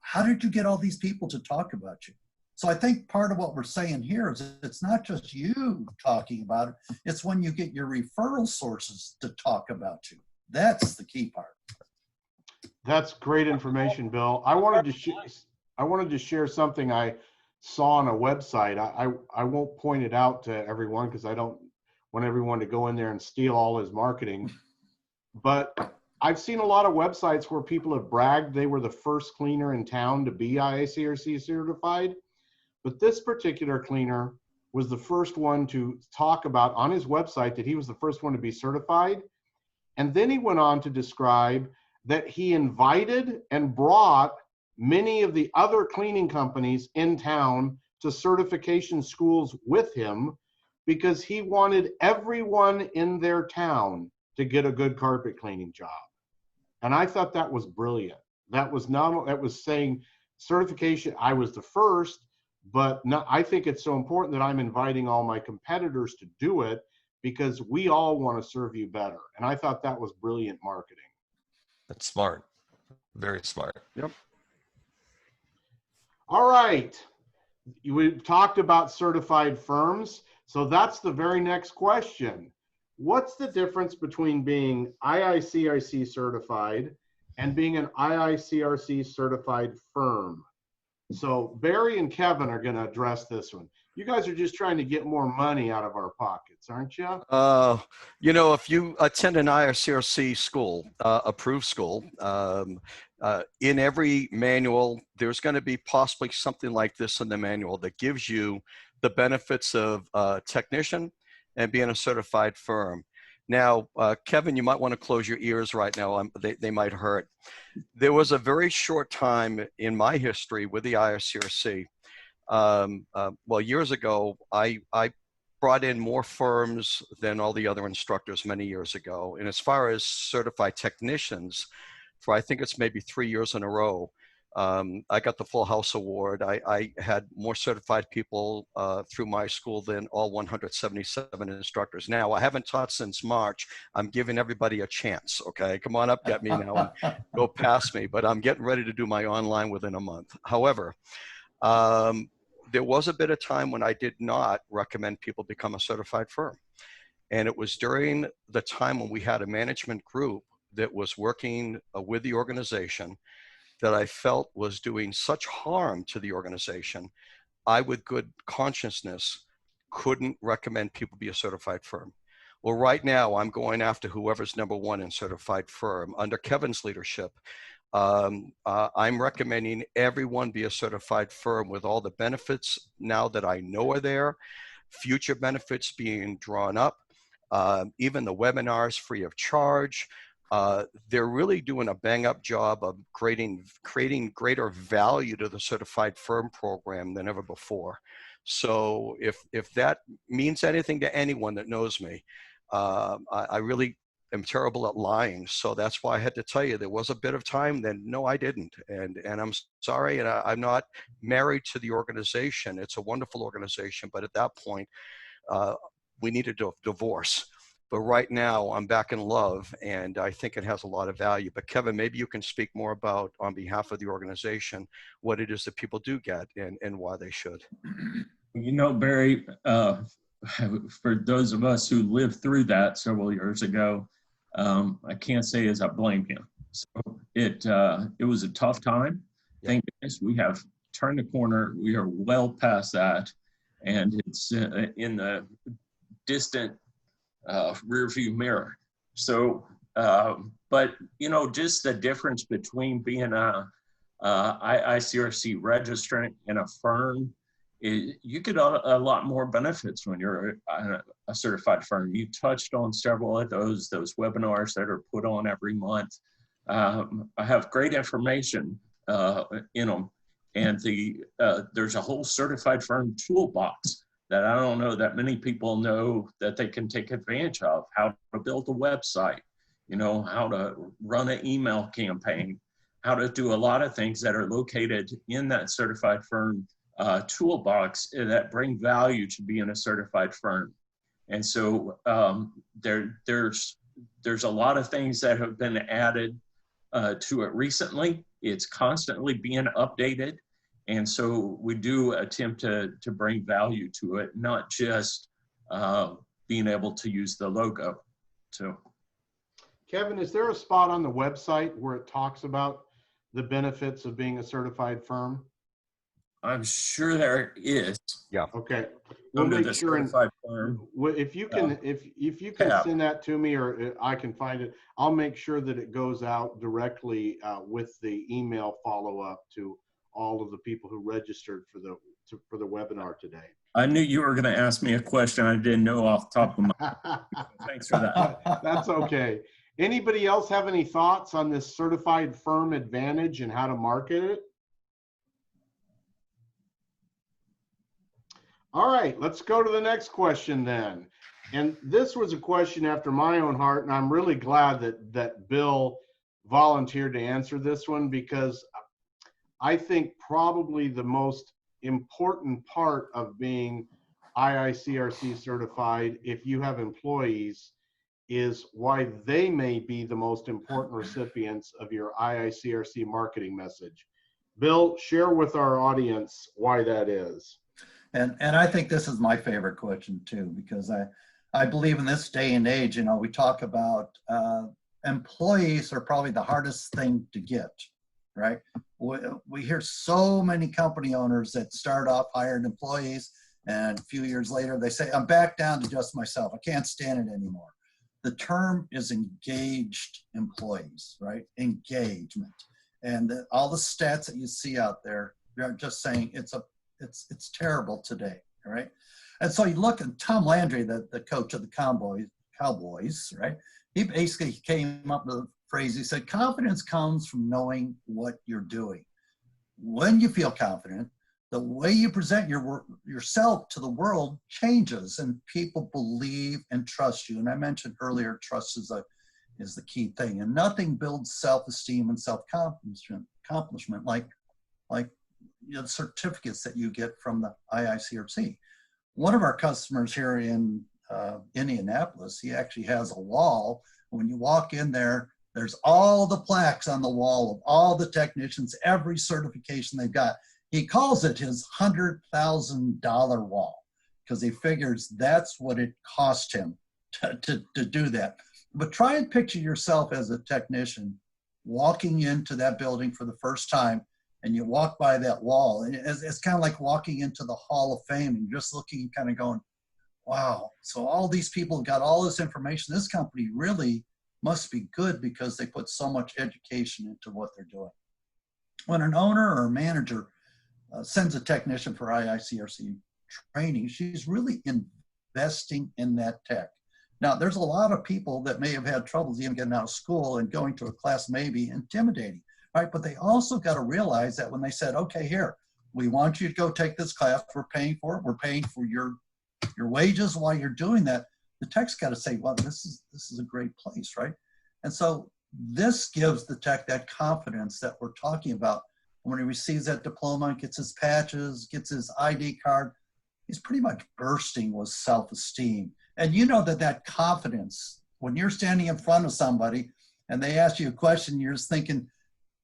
[SPEAKER 8] how did you get all these people to talk about you? So I think part of what we're saying here is it's not just you talking about it, it's when you get your referral sources to talk about you. That's the key part.
[SPEAKER 1] That's great information, Bill. I wanted to share something I saw on a website. I won't point it out to everyone because I don't want everyone to go in there and steal all his marketing. But I've seen a lot of websites where people have bragged they were the first cleaner in town to be IICRC certified. But this particular cleaner was the first one to talk about on his website that he was the first one to be certified. And then he went on to describe that he invited and brought many of the other cleaning companies in town to certification schools with him because he wanted everyone in their town to get a good carpet cleaning job. And I thought that was brilliant. That was saying certification, I was the first, but no, I think it's so important that I'm inviting all my competitors to do it because we all want to serve you better. And I thought that was brilliant marketing.
[SPEAKER 3] That's smart. Very smart.
[SPEAKER 6] Yep.
[SPEAKER 1] All right. We've talked about certified firms. So that's the very next question. What's the difference between being IICRC certified and being an IICRC certified firm? So Barry and Kevin are going to address this one. You guys are just trying to get more money out of our pockets, aren't you?
[SPEAKER 6] You know, if you attend an IICRC school, approved school, in every manual, there's going to be possibly something like this in the manual that gives you the benefits of technician and being a certified firm. Now, Kevin, you might want to close your ears right now. They might hurt. There was a very short time in my history with the IICRC. Well, years ago, I brought in more firms than all the other instructors many years ago. And as far as certified technicians, for I think it's maybe 3 years in a row, I got the Full House Award. I had more certified people through my school than all 177 instructors. Now, I haven't taught since March. I'm giving everybody a chance, okay? Come on up, get me now, and go past me. But I'm getting ready to do my online within a month. However, there was a bit of time when I did not recommend people become a certified firm. And it was during the time when we had a management group that was working with the organization that I felt was doing such harm to the organization, I with good consciousness couldn't recommend people be a certified firm. Well, right now I'm going after whoever's #1 in certified firm. Under Kevin's leadership, I'm recommending everyone be a certified firm with all the benefits now that I know are there, future benefits being drawn up, even the webinars free of charge. They're really doing a bang-up job of creating greater value to the certified firm program than ever before. So if that means anything to anyone that knows me, I really am terrible at lying. So that's why I had to tell you there was a bit of time. Then no, I didn't, and I'm sorry, and I'm not married to the organization. It's a wonderful organization, but at that point, we needed a divorce. But right now, I'm back in love, and I think it has a lot of value. But Kevin, maybe you can speak more about, on behalf of the organization, what it is that people do get and why they should.
[SPEAKER 5] You know, Barry, for those of us who lived through that several years ago, I can't say as I blame him. So it was a tough time. Thank goodness we have turned the corner. We are well past that, and it's in the distant rear view mirror. So, but you know, just the difference between being a IICRC registrant and a firm, you get a lot more benefits when you're a certified firm. You touched on several of those webinars that are put on every month. I have great information in them, and there's a whole certified firm toolbox that I don't know that many people know that they can take advantage of. How to build a website, you know, how to run an email campaign, how to do a lot of things that are located in that certified firm toolbox that bring value to being a certified firm. And so there's a lot of things that have been added to it recently. It's constantly being updated. And so we do attempt to bring value to it, not just being able to use the logo. So,
[SPEAKER 1] Kevin, is there a spot on the website where it talks about the benefits of being a certified firm?
[SPEAKER 5] I'm sure there is.
[SPEAKER 6] Yeah.
[SPEAKER 1] Okay. We'll
[SPEAKER 5] Under
[SPEAKER 1] make
[SPEAKER 5] the
[SPEAKER 1] sure.
[SPEAKER 5] certified firm.
[SPEAKER 1] If you can, if you can
[SPEAKER 5] tab.
[SPEAKER 1] send that to me, or I can find it, I'll make sure that it goes out directly with the email follow-up to all of the people who registered for the webinar today.
[SPEAKER 5] I knew you were going to ask me a question I didn't know off the top of my head. Thanks for that.
[SPEAKER 1] That's okay. Anybody else have any thoughts on this certified firm advantage and how to market it? All right, let's go to the next question then. And this was a question after my own heart, and I'm really glad that Bill volunteered to answer this one, because I think probably the most important part of being IICRC certified, if you have employees, is why they may be the most important recipients of your IICRC marketing message. Bill, share with our audience why that is.
[SPEAKER 8] And I think this is my favorite question too, because I believe in this day and age, you know, we talk about employees are probably the hardest thing to get, right? We hear so many company owners that start off hiring employees, and a few years later they say, I'm back down to just myself. I can't stand it anymore. The term is engaged employees, right? Engagement. And all the stats that you see out there, you're just saying it's terrible today, right? And so you look at Tom Landry, the coach of the Cowboys, right? He basically came up with a phrase. He said, confidence comes from knowing what you're doing. When you feel confident, the way you present yourself to the world changes, and people believe and trust you. And I mentioned earlier, trust is the key thing. And nothing builds self-esteem and self-accomplishment like you know, the certificates that you get from the IICRC. One of our customers here in Indianapolis, he actually has a wall. When you walk in there, there's all the plaques on the wall of all the technicians, every certification they've got. He calls it his $100,000 wall, because he figures that's what it cost him to do that. But try and picture yourself as a technician walking into that building for the first time, and you walk by that wall, and it's kind of like walking into the Hall of Fame, and you're just looking and kind of going, wow, so all these people got all this information. This company really must be good because they put so much education into what they're doing. When an owner or a manager sends a technician for IICRC training, she's really investing in that tech. Now, there's a lot of people that may have had troubles even getting out of school, and going to a class may be intimidating, right? But they also got to realize that when they said, okay, here, we want you to go take this class, we're paying for it, we're paying for your wages while you're doing that, the tech's got to say, well, this is a great place, right? And so this gives the tech that confidence that we're talking about. When he receives that diploma, gets his patches, gets his ID card, he's pretty much bursting with self-esteem. And you know that confidence, when you're standing in front of somebody and they ask you a question, you're just thinking,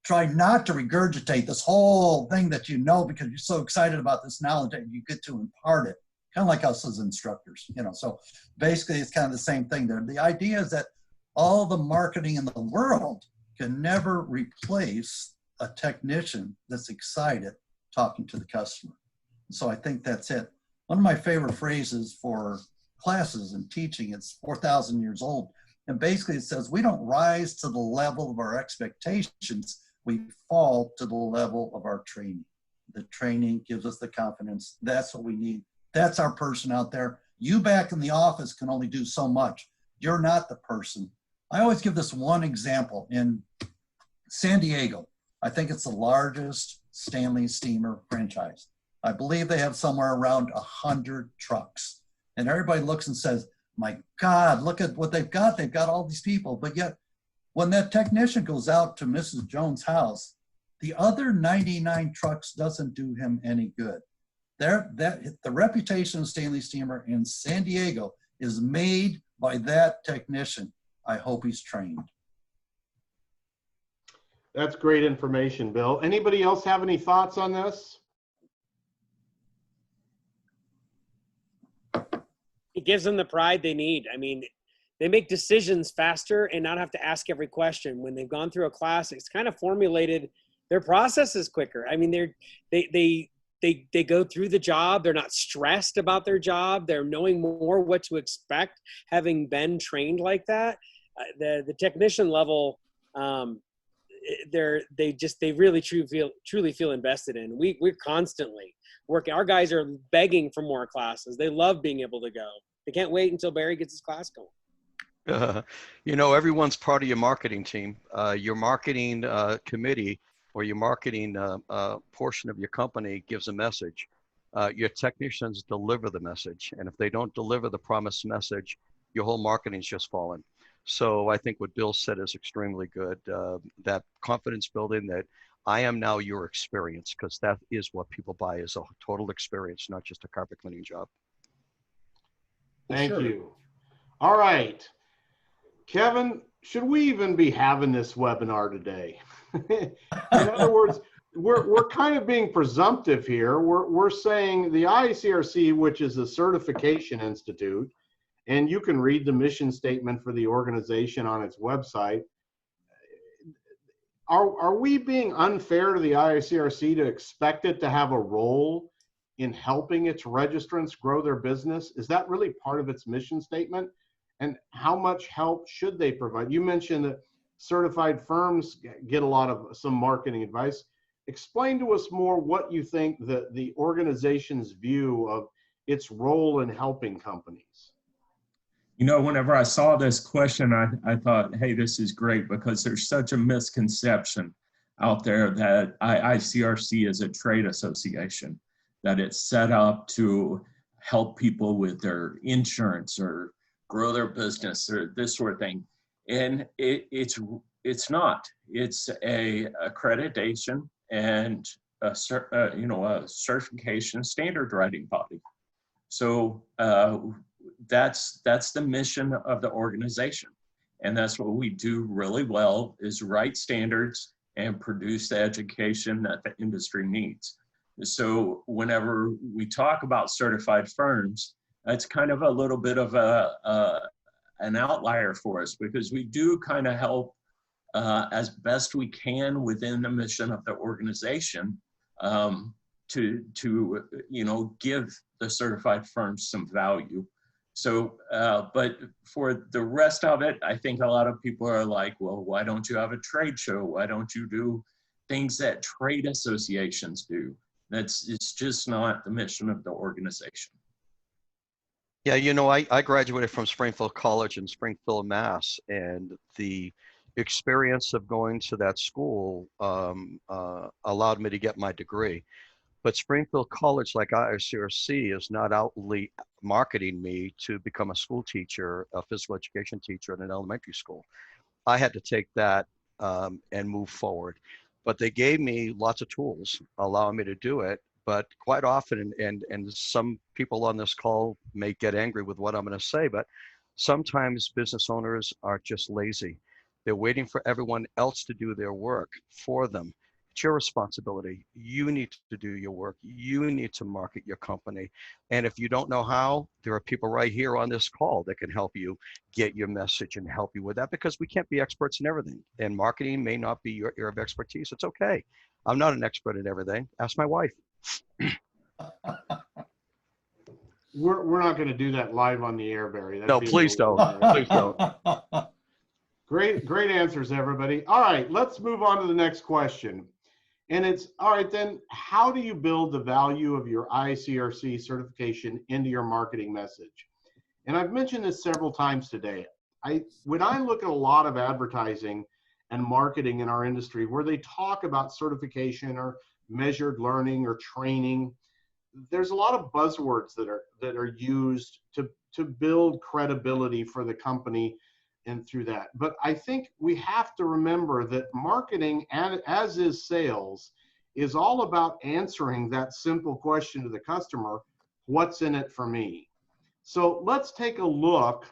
[SPEAKER 8] try not to regurgitate this whole thing that you know, because you're so excited about this knowledge that you get to impart it. Kind of like us as instructors, you know. So basically it's kind of the same thing there. The idea is that all the marketing in the world can never replace a technician that's excited talking to the customer. So I think that's it. One of my favorite phrases for classes and teaching, it's 4,000 years old. And basically it says, we don't rise to the level of our expectations, we fall to the level of our training. The training gives us the confidence. That's what we need. That's our person out there. You back in the office can only do so much. You're not the person. I always give this one example. In San Diego, I think it's the largest Stanley steamer franchise. I believe they have somewhere around 100 trucks. And everybody looks and says, my God, look at what they've got. They've got all these people. But yet, when that technician goes out to Mrs. Jones' house, the other 99 trucks doesn't do him any good. The reputation of Stanley Steamer in San Diego is made by that technician. I hope he's trained.
[SPEAKER 1] That's great information, Bill. Anybody else have any thoughts on this?
[SPEAKER 7] It gives them the pride they need. I mean, they make decisions faster and not have to ask every question. When they've gone through a class, it's kind of formulated their processes quicker. I mean, they go through the job. They're not stressed about their job. They're knowing more what to expect, having been trained like that. The technician level, they really truly feel invested in. We're constantly working. Our guys are begging for more classes. They love being able to go. They can't wait until Barry gets his class going.
[SPEAKER 6] You know, everyone's part of your marketing team. Your marketing committee or your marketing portion of your company gives a message. Your technicians deliver the message. And if they don't deliver the promised message, your whole marketing's just fallen. So I think what Bill said is extremely good. That confidence building, that I am now your experience, because that is what people buy, is a total experience, not just a carpet cleaning job.
[SPEAKER 1] Thank you. All right. Kevin, should we even be having this webinar today? In other words, we're kind of being presumptive here. We're saying the IICRC, which is a certification institute, and you can read the mission statement for the organization on its website. Are we being unfair to the IICRC to expect it to have a role in helping its registrants grow their business? Is that really part of its mission statement? And how much help should they provide? You mentioned that certified firms get a lot of some marketing advice. Explain to us more what you think the organization's view of its role in helping companies.
[SPEAKER 5] You know, whenever I saw this question, I thought, hey, this is great, because there's such a misconception out there that IICRC is a trade association, that it's set up to help people with their insurance or grow their business or this sort of thing. And it's not. It's a accreditation and a certification standard writing body. So that's the mission of the organization. And that's what we do really well, is write standards and produce the education that the industry needs. So whenever we talk about certified firms, it's kind of a little bit of an outlier for us, because we do kind of help as best we can within the mission of the organization to give the certified firms some value. So, but for the rest of it, I think a lot of people are like, well, why don't you have a trade show? Why don't you do things that trade associations do? It's just not the mission of the organization.
[SPEAKER 6] Yeah, you know, I graduated from Springfield College in Springfield, Mass, and the experience of going to that school allowed me to get my degree. But Springfield College, like IICRC, is not outly marketing me to become a school teacher, a physical education teacher in an elementary school. I had to take that and move forward. But they gave me lots of tools allowing me to do it. But quite often, and some people on this call may get angry with what I'm going to say, but sometimes business owners are just lazy. They're waiting for everyone else to do their work for them. It's your responsibility. You need to do your work. You need to market your company. And if you don't know how, there are people right here on this call that can help you get your message and help you with that, because we can't be experts in everything. And marketing may not be your area of expertise. It's okay. I'm not an expert in everything. Ask my wife.
[SPEAKER 1] We're not going to do that live on the air, Barry.
[SPEAKER 6] No, please don't. Please don't.
[SPEAKER 1] Great answers, everybody. All right, let's move on to the next question. And it's, all right, then, how do you build the value of your IICRC certification into your marketing message? And I've mentioned this several times today. When I look at a lot of advertising and marketing in our industry where they talk about certification or measured learning or training, there's a lot of buzzwords that are used to build credibility for the company and through that. But I think we have to remember that marketing, and as is sales, is all about answering that simple question to the customer: what's in it for me? So let's take a look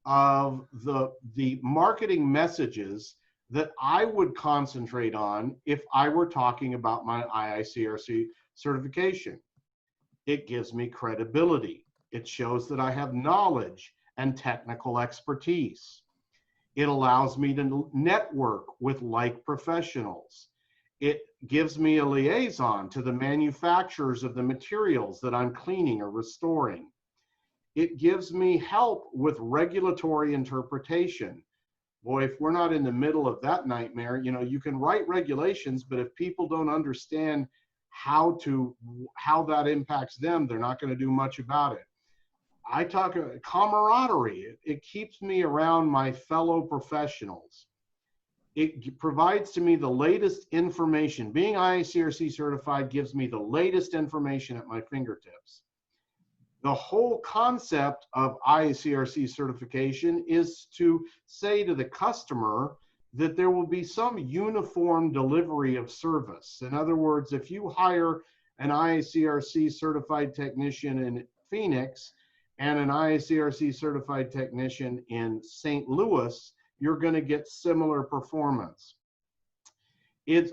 [SPEAKER 1] of the marketing messages that I would concentrate on if I were talking about my IICRC certification. It gives me credibility. It shows that I have knowledge and technical expertise. It allows me to network with like professionals. It gives me a liaison to the manufacturers of the materials that I'm cleaning or restoring. It gives me help with regulatory interpretation. Boy, if we're not in the middle of that nightmare, you know, you can write regulations, but if people don't understand how that impacts them, they're not going to do much about it. I talk about camaraderie. It keeps me around my fellow professionals. It provides to me the latest information. Being IICRC certified gives me the latest information at my fingertips. The whole concept of IICRC certification is to say to the customer that there will be some uniform delivery of service. In other words, if you hire an IICRC certified technician in Phoenix and an IICRC certified technician in St. Louis, you're going to get similar performance. It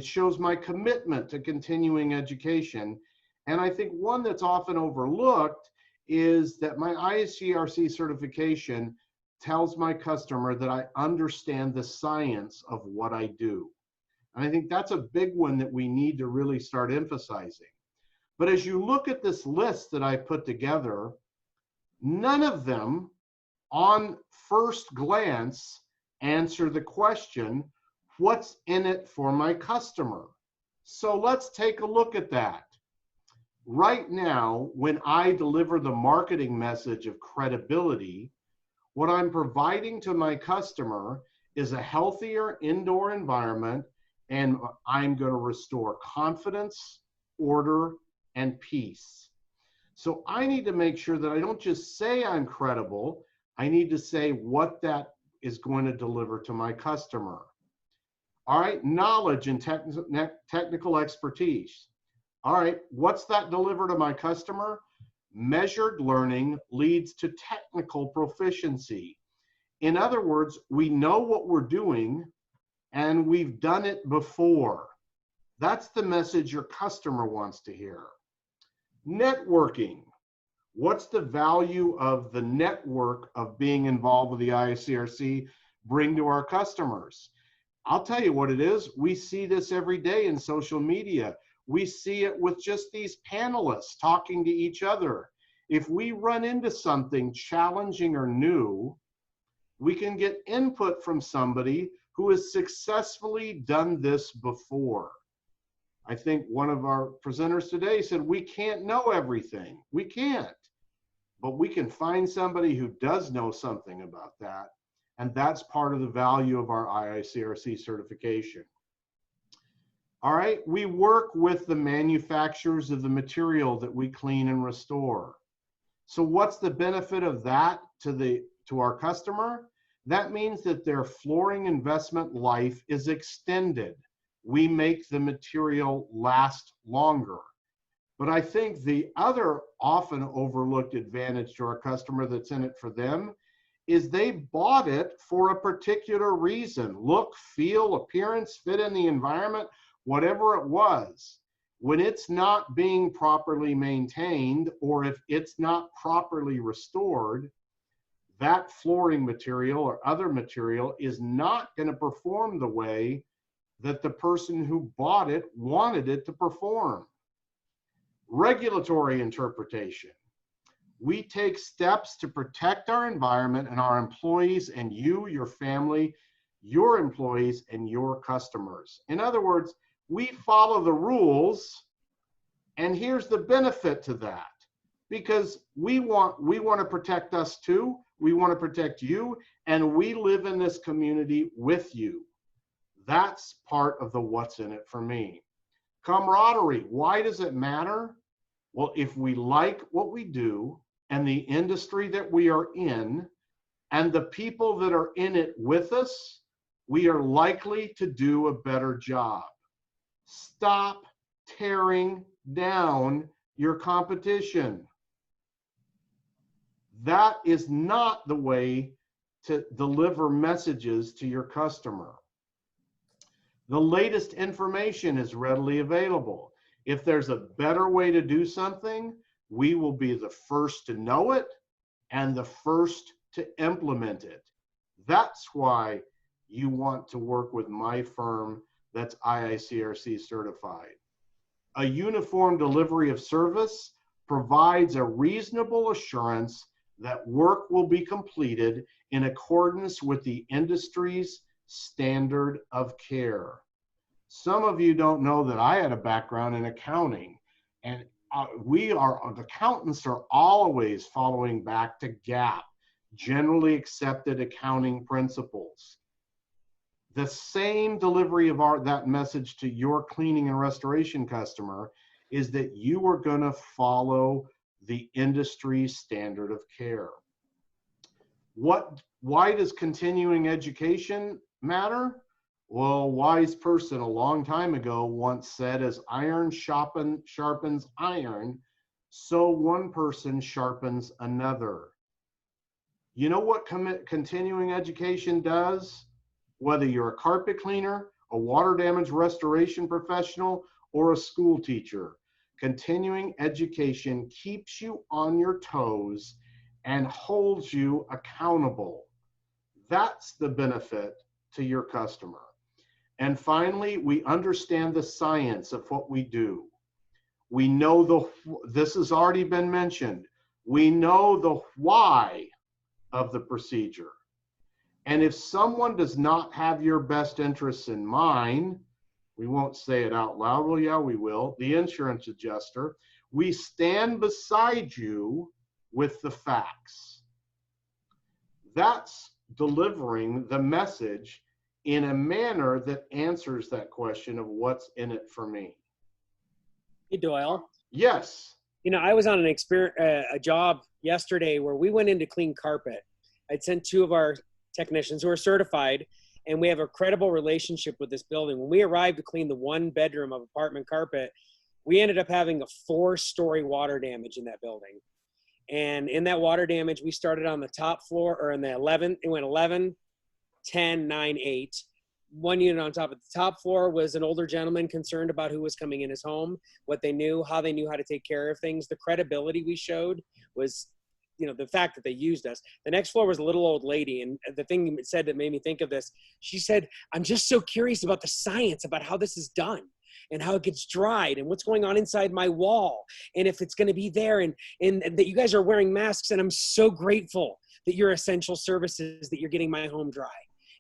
[SPEAKER 1] shows my commitment to continuing education. And I think one that's often overlooked is that my IICRC certification tells my customer that I understand the science of what I do. And I think that's a big one that we need to really start emphasizing. But as you look at this list that I put together, none of them on first glance answer the question, what's in it for my customer? So let's take a look at that. Right now, when I deliver the marketing message of credibility, what I'm providing to my customer is a healthier indoor environment, and I'm going to restore confidence, order, and peace. So I need to make sure that I don't just say I'm credible. I need to say what that is going to deliver to my customer. All right, knowledge and technical expertise. All right, what's that deliver to my customer? Measured learning leads to technical proficiency. In other words, we know what we're doing and we've done it before. That's the message your customer wants to hear. Networking. What's the value of the network of being involved with the IICRC bring to our customers? I'll tell you what it is. We see this every day in social media. We see it with just these panelists talking to each other. If we run into something challenging or new, we can get input from somebody who has successfully done this before. I think one of our presenters today said, we can't know everything. We can't, but we can find somebody who does know something about that. And that's part of the value of our IICRC certification. All right, we work with the manufacturers of the material that we clean and restore. So what's the benefit of that to our customer? That means that their flooring investment life is extended. We make the material last longer. But I think the other often overlooked advantage to our customer that's in it for them is they bought it for a particular reason. Look, feel, appearance, fit in the environment, whatever it was. When it's not being properly maintained, or if it's not properly restored, that flooring material or other material is not going to perform the way that the person who bought it wanted it to perform. Regulatory interpretation. We take steps to protect our environment and our employees and you, your family, your employees, and your customers. In other words, we follow the rules, and here's the benefit to that. Because we want to protect us too, we want to protect you, and we live in this community with you. That's part of the what's in it for me. Camaraderie, why does it matter? Well, if we like what we do and the industry that we are in and the people that are in it with us, we are likely to do a better job. Stop tearing down your competition. That is not the way to deliver messages to your customer. The latest information is readily available. If there's a better way to do something, we will be the first to know it and the first to implement it. That's why you want to work with my firm that's IICRC certified. A uniform delivery of service provides a reasonable assurance that work will be completed in accordance with the industry's standard of care. Some of you don't know that I had a background in accounting, and the accountants are always following back to GAAP, generally accepted accounting principles. The same delivery of that message to your cleaning and restoration customer is that you are going to follow the industry standard of care. Why does continuing education matter? Well, a wise person a long time ago once said, as iron sharpens iron, so one person sharpens another. You know what continuing education does? Whether you're a carpet cleaner, a water damage restoration professional, or a school teacher, continuing education keeps you on your toes and holds you accountable. That's the benefit to your customer. And finally, we understand the science of what we do. We know this has already been mentioned. We know the why of the procedure. And if someone does not have your best interests in mind, we won't say it out loud. Well, yeah, we will. The insurance adjuster, we stand beside you with the facts. That's delivering the message in a manner that answers that question of what's in it for me.
[SPEAKER 7] Hey, Doyle.
[SPEAKER 1] Yes.
[SPEAKER 7] You know, I was on a job yesterday where we went in to clean carpet. I'd sent 2 of our technicians who are certified, and we have a credible relationship with this building. When we arrived to clean the 1 bedroom of apartment carpet, we ended up having a 4-story water damage in that building. And in that water damage, we started on the top floor, or in the 11th, it went 11, 10, 9, 8. 1 unit on top of the top floor was an older gentleman concerned about who was coming in his home, what they knew, how they knew how to take care of things. The credibility we showed was, you know, the fact that they used us. The next floor was a little old lady, and the thing it said that made me think of this, she said, "I'm just so curious about the science about how this is done." and how it gets dried and what's going on inside my wall and if it's going to be there and that you guys are wearing masks. And I'm so grateful that you're essential services, that you're getting my home dry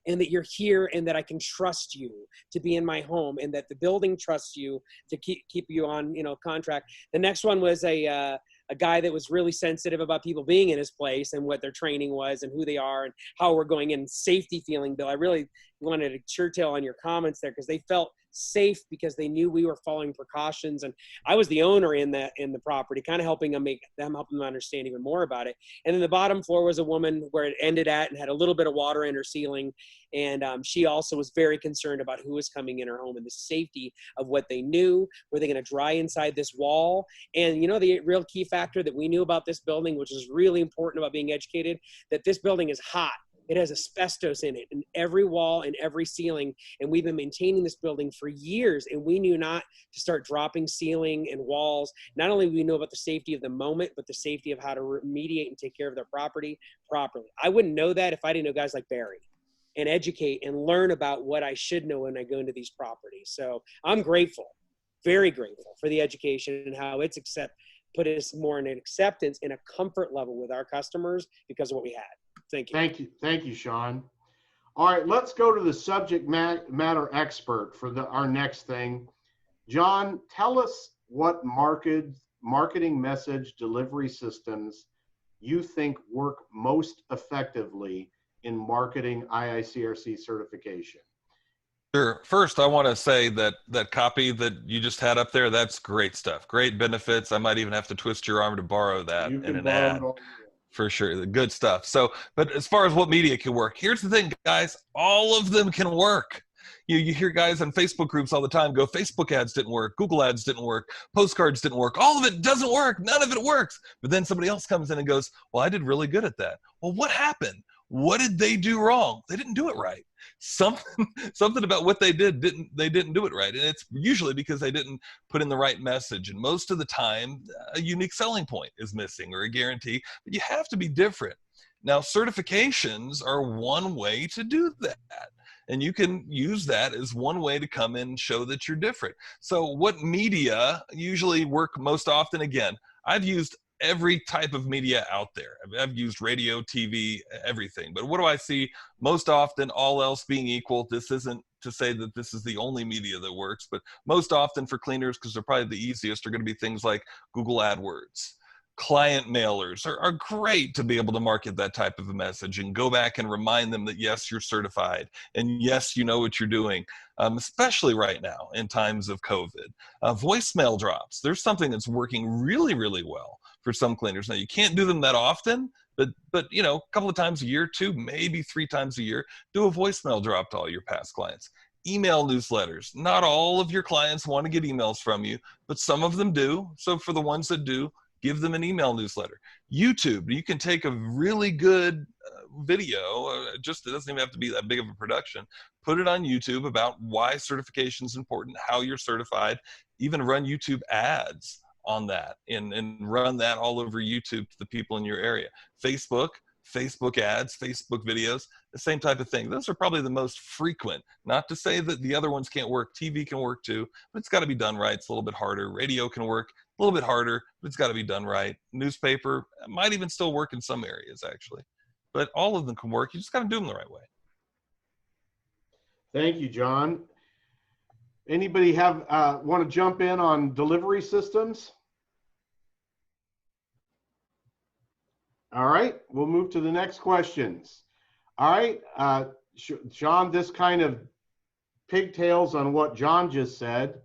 [SPEAKER 7] and that you're here and that I can trust you to be in my home and that the building trusts you to keep you on, contract. The next one was a guy that was really sensitive about people being in his place and what their training was and who they are and how we're going in. Safety feeling, Bill. I really wanted to curtail on your comments there because they felt safe because they knew we were following precautions. And I was the owner in the property, kind of helping them helping them understand even more about it. And then the bottom floor was a woman where it ended at and had a little bit of water in her ceiling. And she also was very concerned about who was coming in her home and the safety of what they knew. Were they going to dry inside this wall? And the real key factor that we knew about this building, which is really important about being educated, that this building is hot. It has asbestos in it, in every wall and every ceiling. And we've been maintaining this building for years, and we knew not to start dropping ceiling and walls. Not only do we know about the safety of the moment, but the safety of how to remediate and take care of their property properly. I wouldn't know that if I didn't know guys like Barry and educate and learn about what I should know when I go into these properties. So I'm grateful, very grateful for the education and how it's put us more in an acceptance and a comfort level with our customers because of what we had. Thank you.
[SPEAKER 1] Thank you, Sean. All right, let's go to the subject matter expert for our next thing. John, tell us what marketing message delivery systems you think work most effectively in marketing IICRC certification.
[SPEAKER 3] Sure. First, I want to say that copy that you just had up there, that's great stuff. Great benefits. I might even have to twist your arm to borrow that in an ad. For sure. The good stuff. So, but as far as what media can work, here's the thing, guys, all of them can work. You hear guys on Facebook groups all the time go, Facebook ads didn't work, Google ads didn't work, postcards didn't work, all of it doesn't work, none of it works. But then somebody else comes in and goes, well, I did really good at that. Well, what happened? What did they do wrong? They didn't do it right. Something about what they didn't do it right. And it's usually because they didn't put in the right message. And most of the time, a unique selling point is missing or a guarantee, but you have to be different. Now, certifications are one way to do that. And you can use that as one way to come in and show that you're different. So what media usually work most often? Again, I've used every type of media out there. I've used radio, TV, everything. But what do I see most often, all else being equal? This isn't to say that this is the only media that works, but most often for cleaners, because they're probably the easiest, are going to be things like Google AdWords. Client mailers are great to be able to market that type of a message and go back and remind them that, yes, you're certified and yes, you know what you're doing, especially right now in times of COVID. Voicemail drops. There's something that's working really, really well for some cleaners. Now, you can't do them that often, but a couple of times a year, 2, maybe 3 times a year, do a voicemail drop to all your past clients. Email newsletters. Not all of your clients want to get emails from you, but some of them do. So for the ones that do, give them an email newsletter. YouTube, you can take a really good video, it doesn't even have to be that big of a production, put it on YouTube about why certification is important, how you're certified, even run YouTube ads on that and run that all over YouTube to the people in your area. Facebook ads, Facebook videos, the same type of thing. Those are probably the most frequent. Not to say that the other ones can't work. TV can work too, but it's got to be done right. It's a little bit harder. Radio can work a little bit harder, but it's got to be done right. Newspaper might even still work in some areas, actually. But all of them can work. You just got to do them the right way.
[SPEAKER 1] Thank you, John. Anybody want to jump in on delivery systems? All right, we'll move to the next questions. All right, John, this kind of pigtails on what John just said.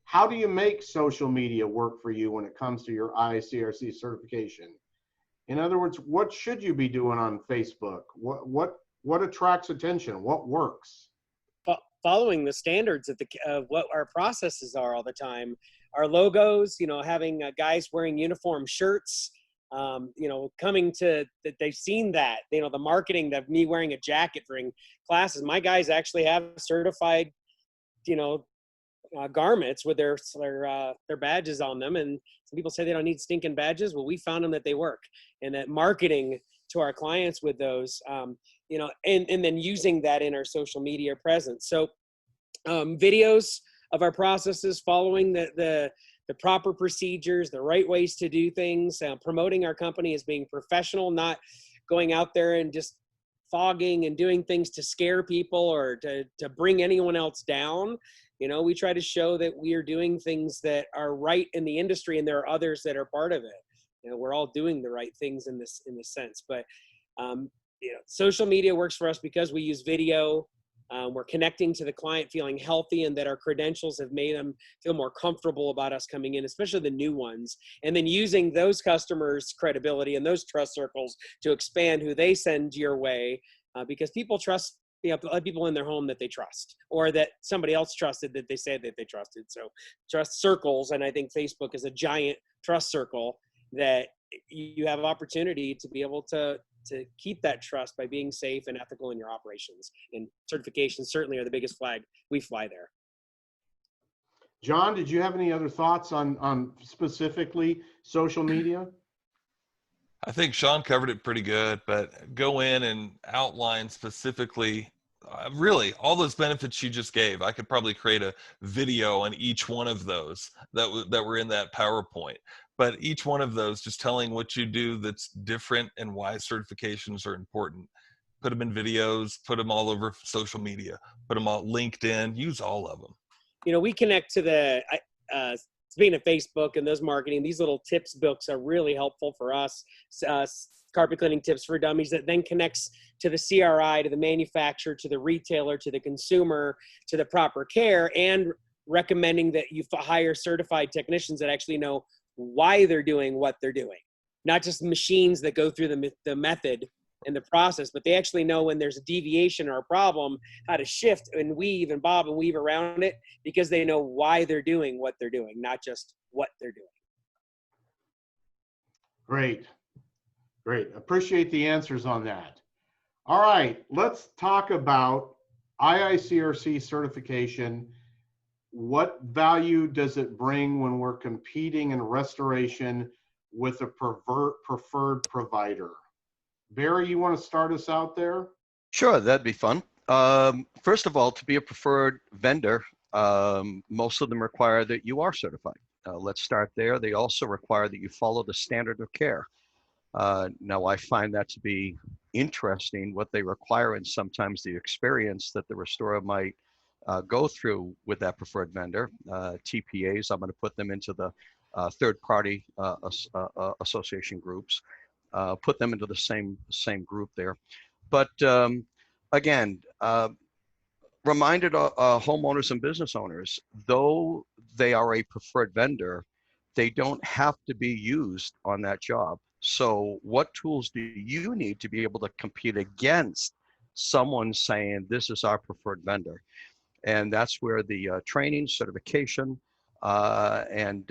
[SPEAKER 1] How do you make social media work for you when it comes to your IICRC certification? In other words, what should you be doing on Facebook? What attracts attention? What works?
[SPEAKER 7] Following the standards of what our processes are all the time. Our logos, having guys wearing uniform shirts, coming to that they've seen that, the marketing of me wearing a jacket during classes. My guys actually have certified, garments with their badges on them. And some people say they don't need stinking badges. Well, we found them that they work, and that marketing to our clients with those, and then using that in our social media presence. So videos, of our processes, following the proper procedures, the right ways to do things, promoting our company as being professional, not going out there and just fogging and doing things to scare people or to bring anyone else down. You know, we try to show that we are doing things that are right in the industry, and there are others that are part of it. You know, we're all doing the right things in this sense. But you know, social media works for us because we use video. We're connecting to the client, feeling healthy, and that our credentials have made them feel more comfortable about us coming in, especially the new ones. And then using those customers' credibility and those trust circles to expand who they send your way, because people trust, you know, people in their home that they trust, or that somebody else trusted that they say that they trusted. So trust circles, and I think Facebook is a giant trust circle that you have opportunity to be able to keep that trust by being safe and ethical in your operations. And certifications certainly are the biggest flag we fly there.
[SPEAKER 1] John, did you have any other thoughts on specifically social media?
[SPEAKER 3] I think Sean covered it pretty good, but go in and outline specifically, really all those benefits you just gave. I could probably create a video on each one of those that were in that PowerPoint. But each one of those, just telling what you do that's different and why certifications are important. Put them in videos, put them all over social media, put them on LinkedIn, use all of them.
[SPEAKER 7] You know, we connect to the, speaking of Facebook and those marketing, these little tips books are really helpful for us. Carpet cleaning tips for dummies, that then connects to the CRI, to the manufacturer, to the retailer, to the consumer, to the proper care, and recommending that you hire certified technicians that actually know why they're doing what they're doing. Not just machines that go through the method and the process, but they actually know when there's a deviation or a problem, how to shift and weave and bob and weave around it, because they know why they're doing what they're doing, not just what they're doing.
[SPEAKER 1] Great. Great. Appreciate the answers on that. All right, let's talk about IICRC certification. What value does it bring when we're competing in restoration with a preferred provider? Barry, you want to start us out there?
[SPEAKER 6] Sure, that'd be fun. First of all, to be a preferred vendor, most of them require that you are certified. Let's start there. They also require that you follow the standard of care. Now, I find that to be interesting, what they require, and sometimes the experience that the restorer might go through with that preferred vendor. TPAs, I'm going to put them into the third-party association groups, put them into the same group there. But again, reminded homeowners and business owners, though they are a preferred vendor, they don't have to be used on that job. So what tools do you need to be able to compete against someone saying, this is our preferred vendor? And that's where the training, certification, and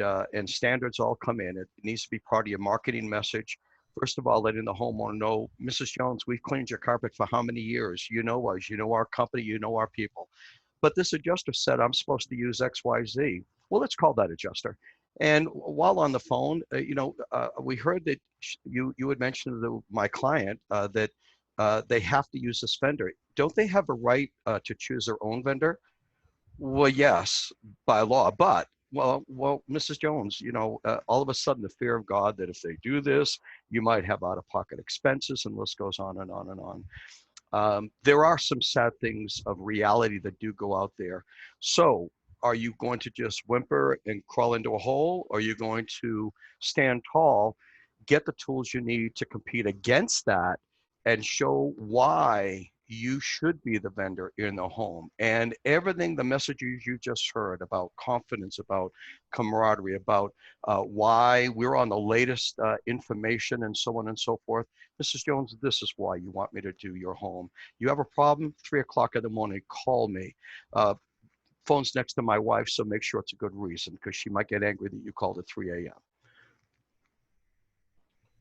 [SPEAKER 6] standards all come in. It needs to be part of your marketing message. First of all, letting the homeowner know, Mrs. Jones, we've cleaned your carpet for how many years? You know us, you know our company, you know our people. But this adjuster said I'm supposed to use X, Y, Z. Well, let's call that adjuster. And while on the phone, we heard that you had mentioned to my client that they have to use this vendor. Don't they have a right to choose their own vendor? Well, yes, by law, but well, Mrs. Jones, all of a sudden the fear of God that if they do this, you might have out-of-pocket expenses, and the list goes on and on and on. There are some sad things of reality that do go out there. So are you going to just whimper and crawl into a hole? Or are you going to stand tall, get the tools you need to compete against that, and show why you should be the vendor in the home? And everything, the messages you just heard about confidence, about camaraderie, about why we're on the latest information and so on and so forth. Mrs. Jones, this is why you want me to do your home. You have a problem, 3 o'clock in the morning, call me. Phone's next to my wife, so make sure it's a good reason, because she might get angry that you called at 3 a.m.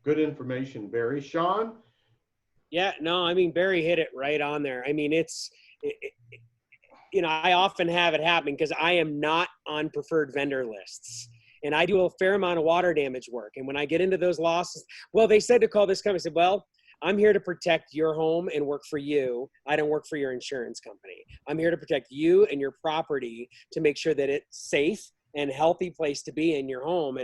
[SPEAKER 1] Good information, Barry. Sean?
[SPEAKER 7] Yeah, no, I mean, Barry hit it right on there. I mean, I often have it happen because I am not on preferred vendor lists. And I do a fair amount of water damage work. And when I get into those losses, well, they said to call this company. I said, well, I'm here to protect your home and work for you. I don't work for your insurance company. I'm here to protect you and your property to make sure that it's safe and healthy place to be in your home.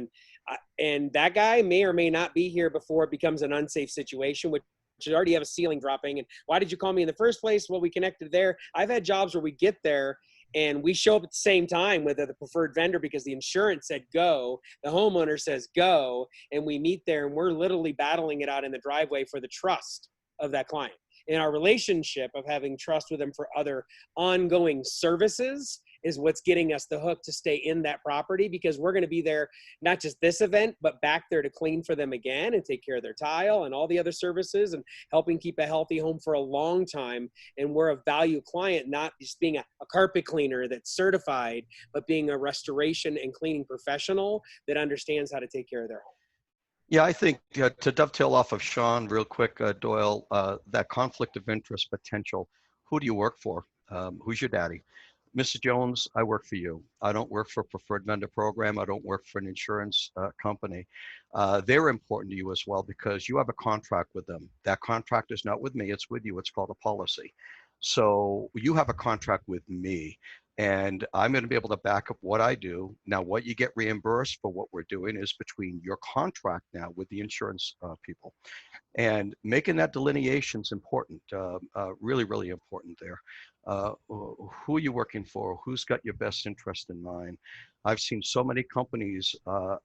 [SPEAKER 7] And that guy may or may not be here before it becomes an unsafe situation, which you already have a ceiling dropping. And why did you call me in the first place? Well, we connected there. I've had jobs where we get there and we show up at the same time with the preferred vendor because the insurance said go, the homeowner says go, and we meet there and we're literally battling it out in the driveway for the trust of that client. And our relationship of having trust with them for other ongoing services is what's getting us the hook to stay in that property, because we're going to be there, not just this event, but back there to clean for them again and take care of their tile and all the other services and helping keep a healthy home for a long time. And we're a value client, not just being a carpet cleaner that's certified, but being a restoration and cleaning professional that understands how to take care of their home.
[SPEAKER 6] Yeah, I think to dovetail off of Sean real quick, Doyle, that conflict of interest potential, who do you work for? Who's your daddy? Mrs. Jones, I work for you. I don't work for a preferred vendor program. I don't work for an insurance company. They're important to you as well because you have a contract with them. That contract is not with me, it's with you. It's called a policy. So you have a contract with me. And I'm going to be able to back up what I do. Now, what you get reimbursed for what we're doing is between your contract now with the insurance people. And making that delineation is important, really, really important there. Who are you working for? Who's got your best interest in mind? I've seen so many companies, I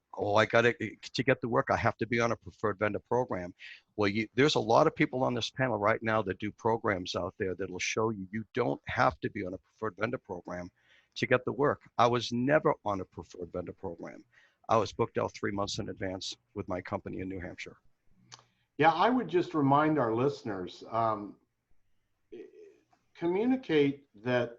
[SPEAKER 6] got to get the work, I have to be on a preferred vendor program. Well, there's a lot of people on this panel right now that do programs out there that'll show you you don't have to be on a preferred vendor program to get the work. I was never on a preferred vendor program. I was booked out 3 months in advance with my company in New Hampshire.
[SPEAKER 1] Yeah, I would just remind our listeners, communicate that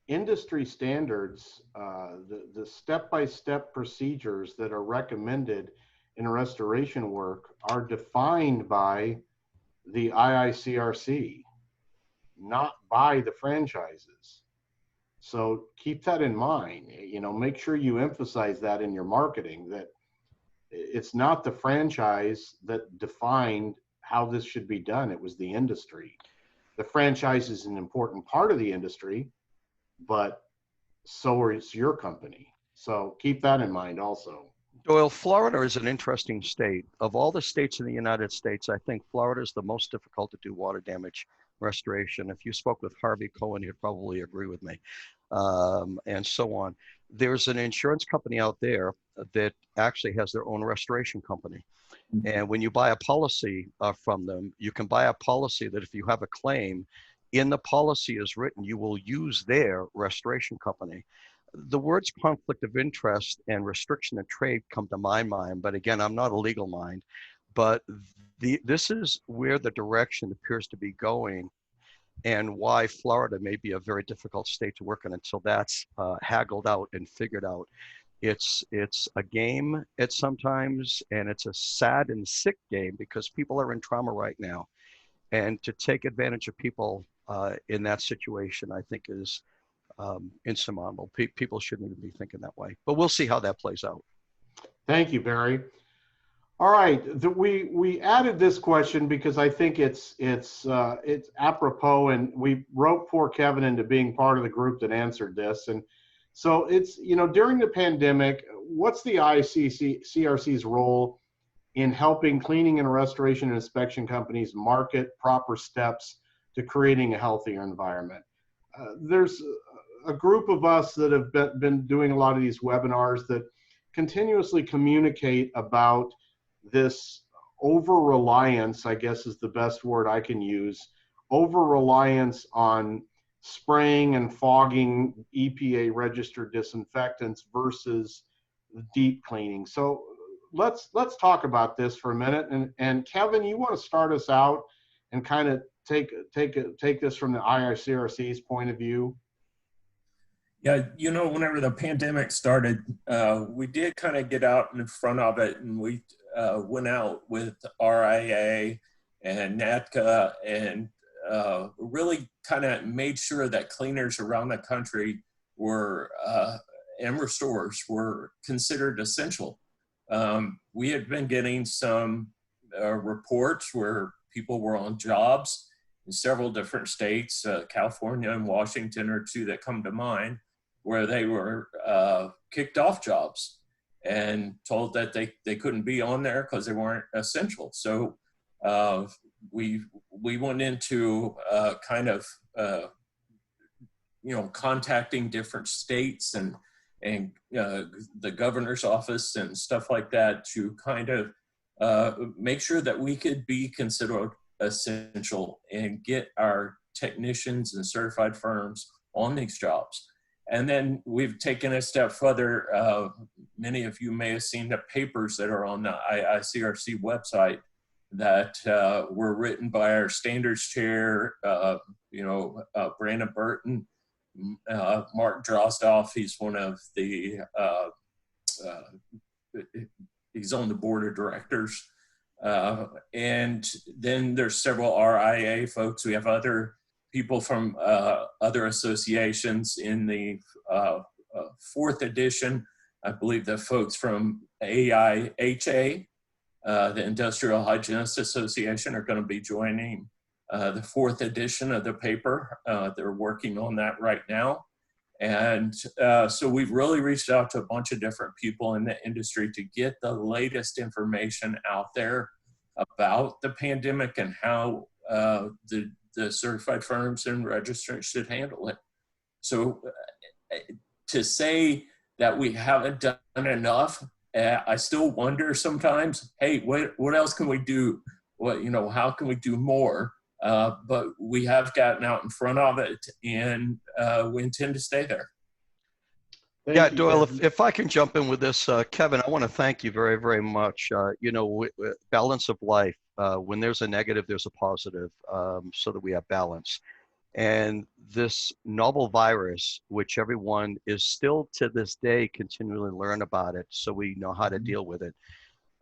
[SPEAKER 1] industry standards, the step-by-step procedures that are recommended in restoration work are defined by the IICRC, not by the franchises. So keep that in mind. You know, make sure you emphasize that in your marketing, that it's not the franchise that defined how this should be done. It was the industry. The franchise is an important part of the industry, but so is your company. So keep that in mind also.
[SPEAKER 6] Doyle, Florida is an interesting state. Of all the states in the United States, I think Florida is the most difficult to do water damage restoration. If you spoke with Harvey Cohen, he'd probably agree with me, and so on. There's an insurance company out there that actually has their own restoration company. And when you buy a policy from them, you can buy a policy that if you have a claim, in the policy is written, you will use their restoration company. The words conflict of interest and restriction of trade come to my mind, but again, I'm not a legal mind. But this is where the direction appears to be going, and why Florida may be a very difficult state to work in until that's haggled out and figured out. It's a game at sometimes, and it's a sad and sick game because people are in trauma right now. And to take advantage of people in that situation, I think is insurmountable. People shouldn't even be thinking that way, but we'll see how that plays out.
[SPEAKER 1] Thank you, Barry. All right, we added this question because I think it's apropos, and we roped poor Kevin into being part of the group that answered this. And so it's, you know, during the pandemic, what's the IICRC's role in helping cleaning and restoration and inspection companies market proper steps to creating a healthier environment? There's a group of us that have been doing a lot of these webinars that continuously communicate about this over-reliance, I guess is the best word I can use, over-reliance on spraying and fogging EPA registered disinfectants versus deep cleaning. So let's talk about this for a minute. And Kevin, you want to start us out and kind of take this from the IICRC's point of view?
[SPEAKER 5] Yeah, you know, whenever the pandemic started, we did kind of get out in front of it, and we went out with RIA and NATCA and really kind of made sure that cleaners around the country were, and restorers were considered essential. We had been getting some reports where people were on jobs in several different states. California and Washington are two that come to mind, where they were kicked off jobs and told that they couldn't be on there because they weren't essential. So we went into kind of contacting different states and the governor's office and stuff like that to kind of make sure that we could be considered essential and get our technicians and certified firms on these jobs. And then we've taken a step further. Many of you may have seen the papers that are on the IICRC website that were written by our standards chair, Brandon Burton, Mark Drozdoff. He's one of the, he's on the board of directors. And then there's several RIA folks. We have other people from other associations in the 4th edition. I believe the folks from AIHA, the Industrial Hygienists Association, are going to be joining the 4th edition of the paper. They're working on that right now. And so we've really reached out to a bunch of different people in the industry to get the latest information out there about the pandemic and how the certified firms and registrants should handle it. So to say that we haven't done enough, I still wonder sometimes, hey, what else can we do? How can we do more? But we have gotten out in front of it, and we intend to stay there.
[SPEAKER 6] Yeah, Doyle, if I can jump in with this, Kevin, I want to thank you very, very much. Balance of life. When there's a negative, there's a positive, so that we have balance. And this novel virus, which everyone is still to this day continually learn about it, so we know how to deal with it.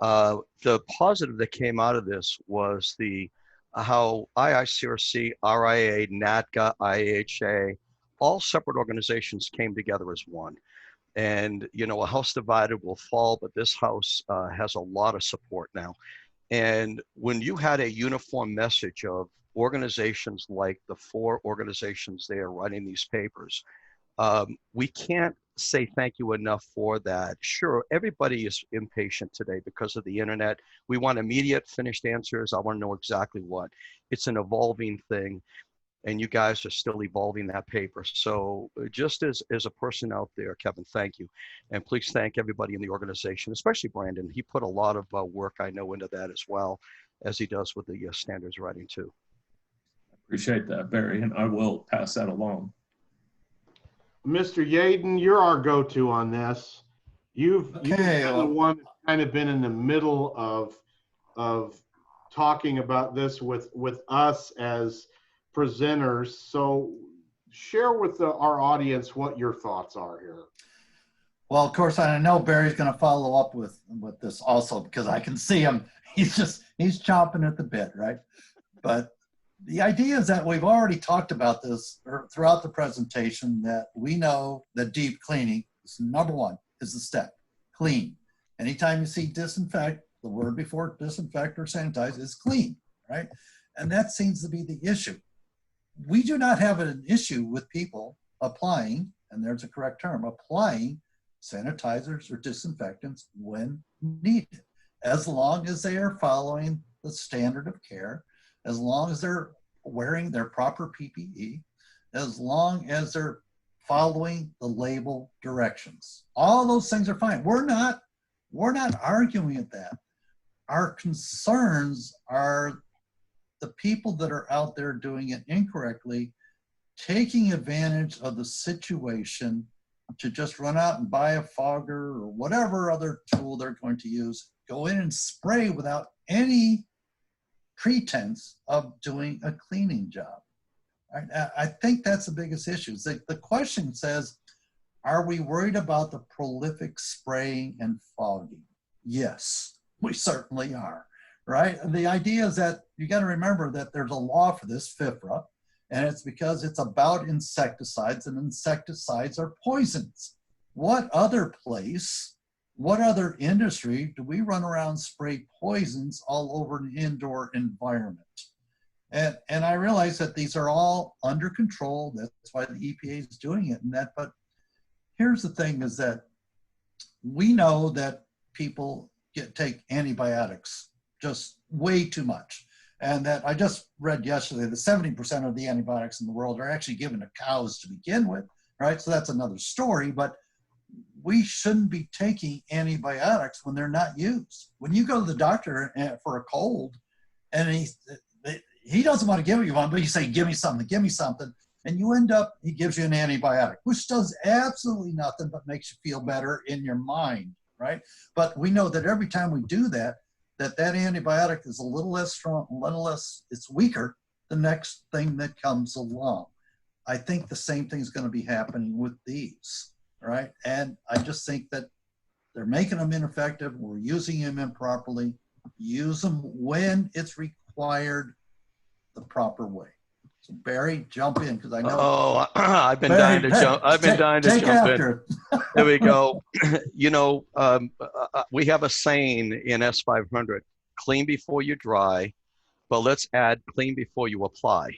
[SPEAKER 6] The positive that came out of this was how IICRC, RIA, NATGA, IAHA, all separate organizations came together as one. And, a house divided will fall, but this house has a lot of support now. And when you had a uniform message of organizations like the 4 organizations there writing these papers, we can't say thank you enough for that. Sure, everybody is impatient today because of the internet. We want immediate finished answers. I want to know exactly what. It's an evolving thing, and you guys are still evolving that paper. So just as a person out there, Kevin, thank you. And please thank everybody in the organization, especially Brandon. He put a lot of work, I know, into that as well, as he does with the standards writing too.
[SPEAKER 5] Appreciate that, Barry, and I will pass that along.
[SPEAKER 1] Mr. Yaden, you're our go-to on this. You've been the one that's kind of been in the middle of talking about this with us as presenters. So share with our audience what your thoughts are here.
[SPEAKER 8] Well, of course, I know Barry's going to follow up with this also, because I can see him. He's chomping at the bit, right? But the idea is that we've already talked about this throughout the presentation, that we know that deep cleaning is number one, is the step, clean. Anytime you see disinfect, the word before disinfect or sanitize is clean, right? And that seems to be the issue. We do not have an issue with people applying, and there's a correct term, applying sanitizers or disinfectants when needed, as long as they are following the standard of care, as long as they're wearing their proper PPE, as long as they're following the label directions. All those things are fine. We're not arguing at that. Our concerns are the people that are out there doing it incorrectly, taking advantage of the situation to just run out and buy a fogger or whatever other tool they're going to use, go in and spray without any pretense of doing a cleaning job. I think that's the biggest issue. The question says, are we worried about the prolific spraying and fogging? Yes, we certainly are, right? And the idea is that you got to remember that there's a law for this, FIFRA, and it's because it's about insecticides, and insecticides are poisons. What other place what other industry do we run around spray poisons all over an indoor environment? And I realize that these are all under control. That's why the EPA is doing it and that. But here's the thing is that we know that people take antibiotics just way too much. And that I just read yesterday that 70% of the antibiotics in the world are actually given to cows to begin with, right? So that's another story, but we shouldn't be taking antibiotics when they're not used. When you go to the doctor for a cold and he doesn't want to give you one, but you say, give me something, and you end up, he gives you an antibiotic, which does absolutely nothing but makes you feel better in your mind, right? But we know that every time we do that, that antibiotic is a little less strong, a little less, it's weaker the next thing that comes along. I think the same thing is going to be happening with these, right? And I just think that they're making them ineffective. We're using them improperly. Use them when it's required the proper way. So Barry, jump in because I know.
[SPEAKER 6] Oh, I've been dying to jump. I've been dying to jump in. There we go. You know, we have a saying in S500: clean before you dry, but let's add clean before you apply.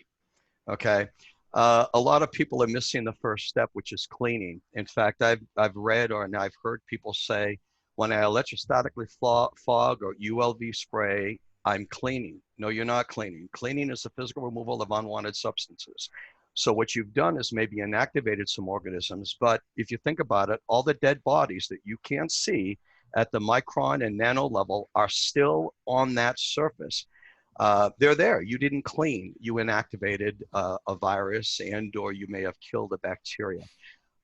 [SPEAKER 6] Okay. A lot of people are missing the first step, which is cleaning. In fact, I've read and I've heard people say, when I electrostatically fog or ULV spray, I'm cleaning. No, you're not cleaning. Cleaning is the physical removal of unwanted substances. So what you've done is maybe inactivated some organisms, but if you think about it, all the dead bodies that you can't see at the micron and nano level are still on that surface. They're there. You didn't clean. You inactivated a virus or you may have killed a bacteria.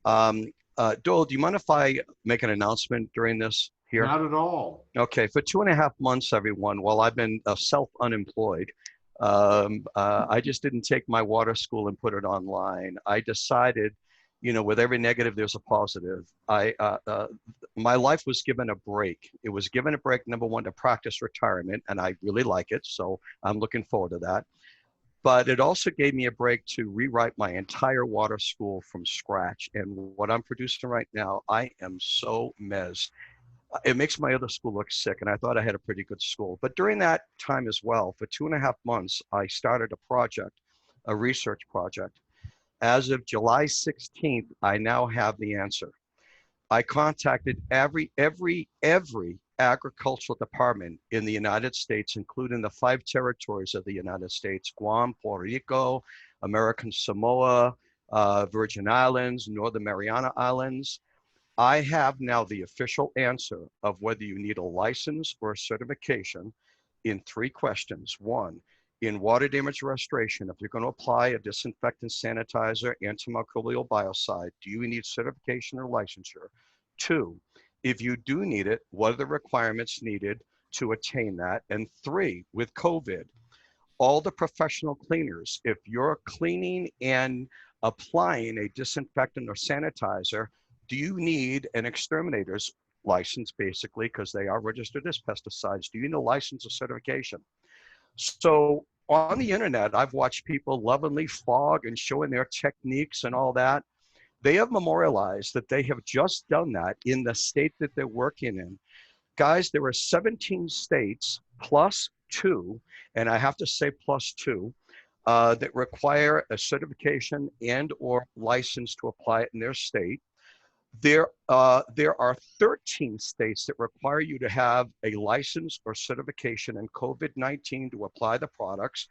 [SPEAKER 6] Doyle, do you mind if I make an announcement during this here?
[SPEAKER 1] Not at all.
[SPEAKER 6] Okay, for 2.5 months, everyone, while I've been self-unemployed, I just didn't take my water school and put it online. I decided, you know, with every negative, there's a positive. My life was given a break. It was given a break, number one, to practice retirement, and I really like it, so I'm looking forward to that. But it also gave me a break to rewrite my entire water school from scratch. And what I'm producing right now, I am so mezz. It makes my other school look sick, and I thought I had a pretty good school. But during that time as well, for 2.5 months, I started a project, a research project. As of July 16th, I now have the answer. I contacted every agricultural department in the United States, including the 5 territories of the United States: Guam, Puerto Rico, American Samoa, Virgin Islands, Northern Mariana Islands. I have now the official answer of whether you need a license or a certification in 3 questions. 1, in water damage restoration, if you're going to apply a disinfectant, sanitizer, antimicrobial biocide, do you need certification or licensure? 2, if you do need it, what are the requirements needed to attain that? And 3, with COVID, all the professional cleaners, if you're cleaning and applying a disinfectant or sanitizer, do you need an exterminator's license, basically, because they are registered as pesticides? Do you need a license or certification? So on the internet, I've watched people lovingly fog and showing their techniques and all that. They have memorialized that they have just done that in the state that they're working in. Guys, there are 17 states plus 2, and I have to say plus 2, that require a certification and or license to apply it in their state. There are 13 states that require you to have a license or certification in COVID-19 to apply the products.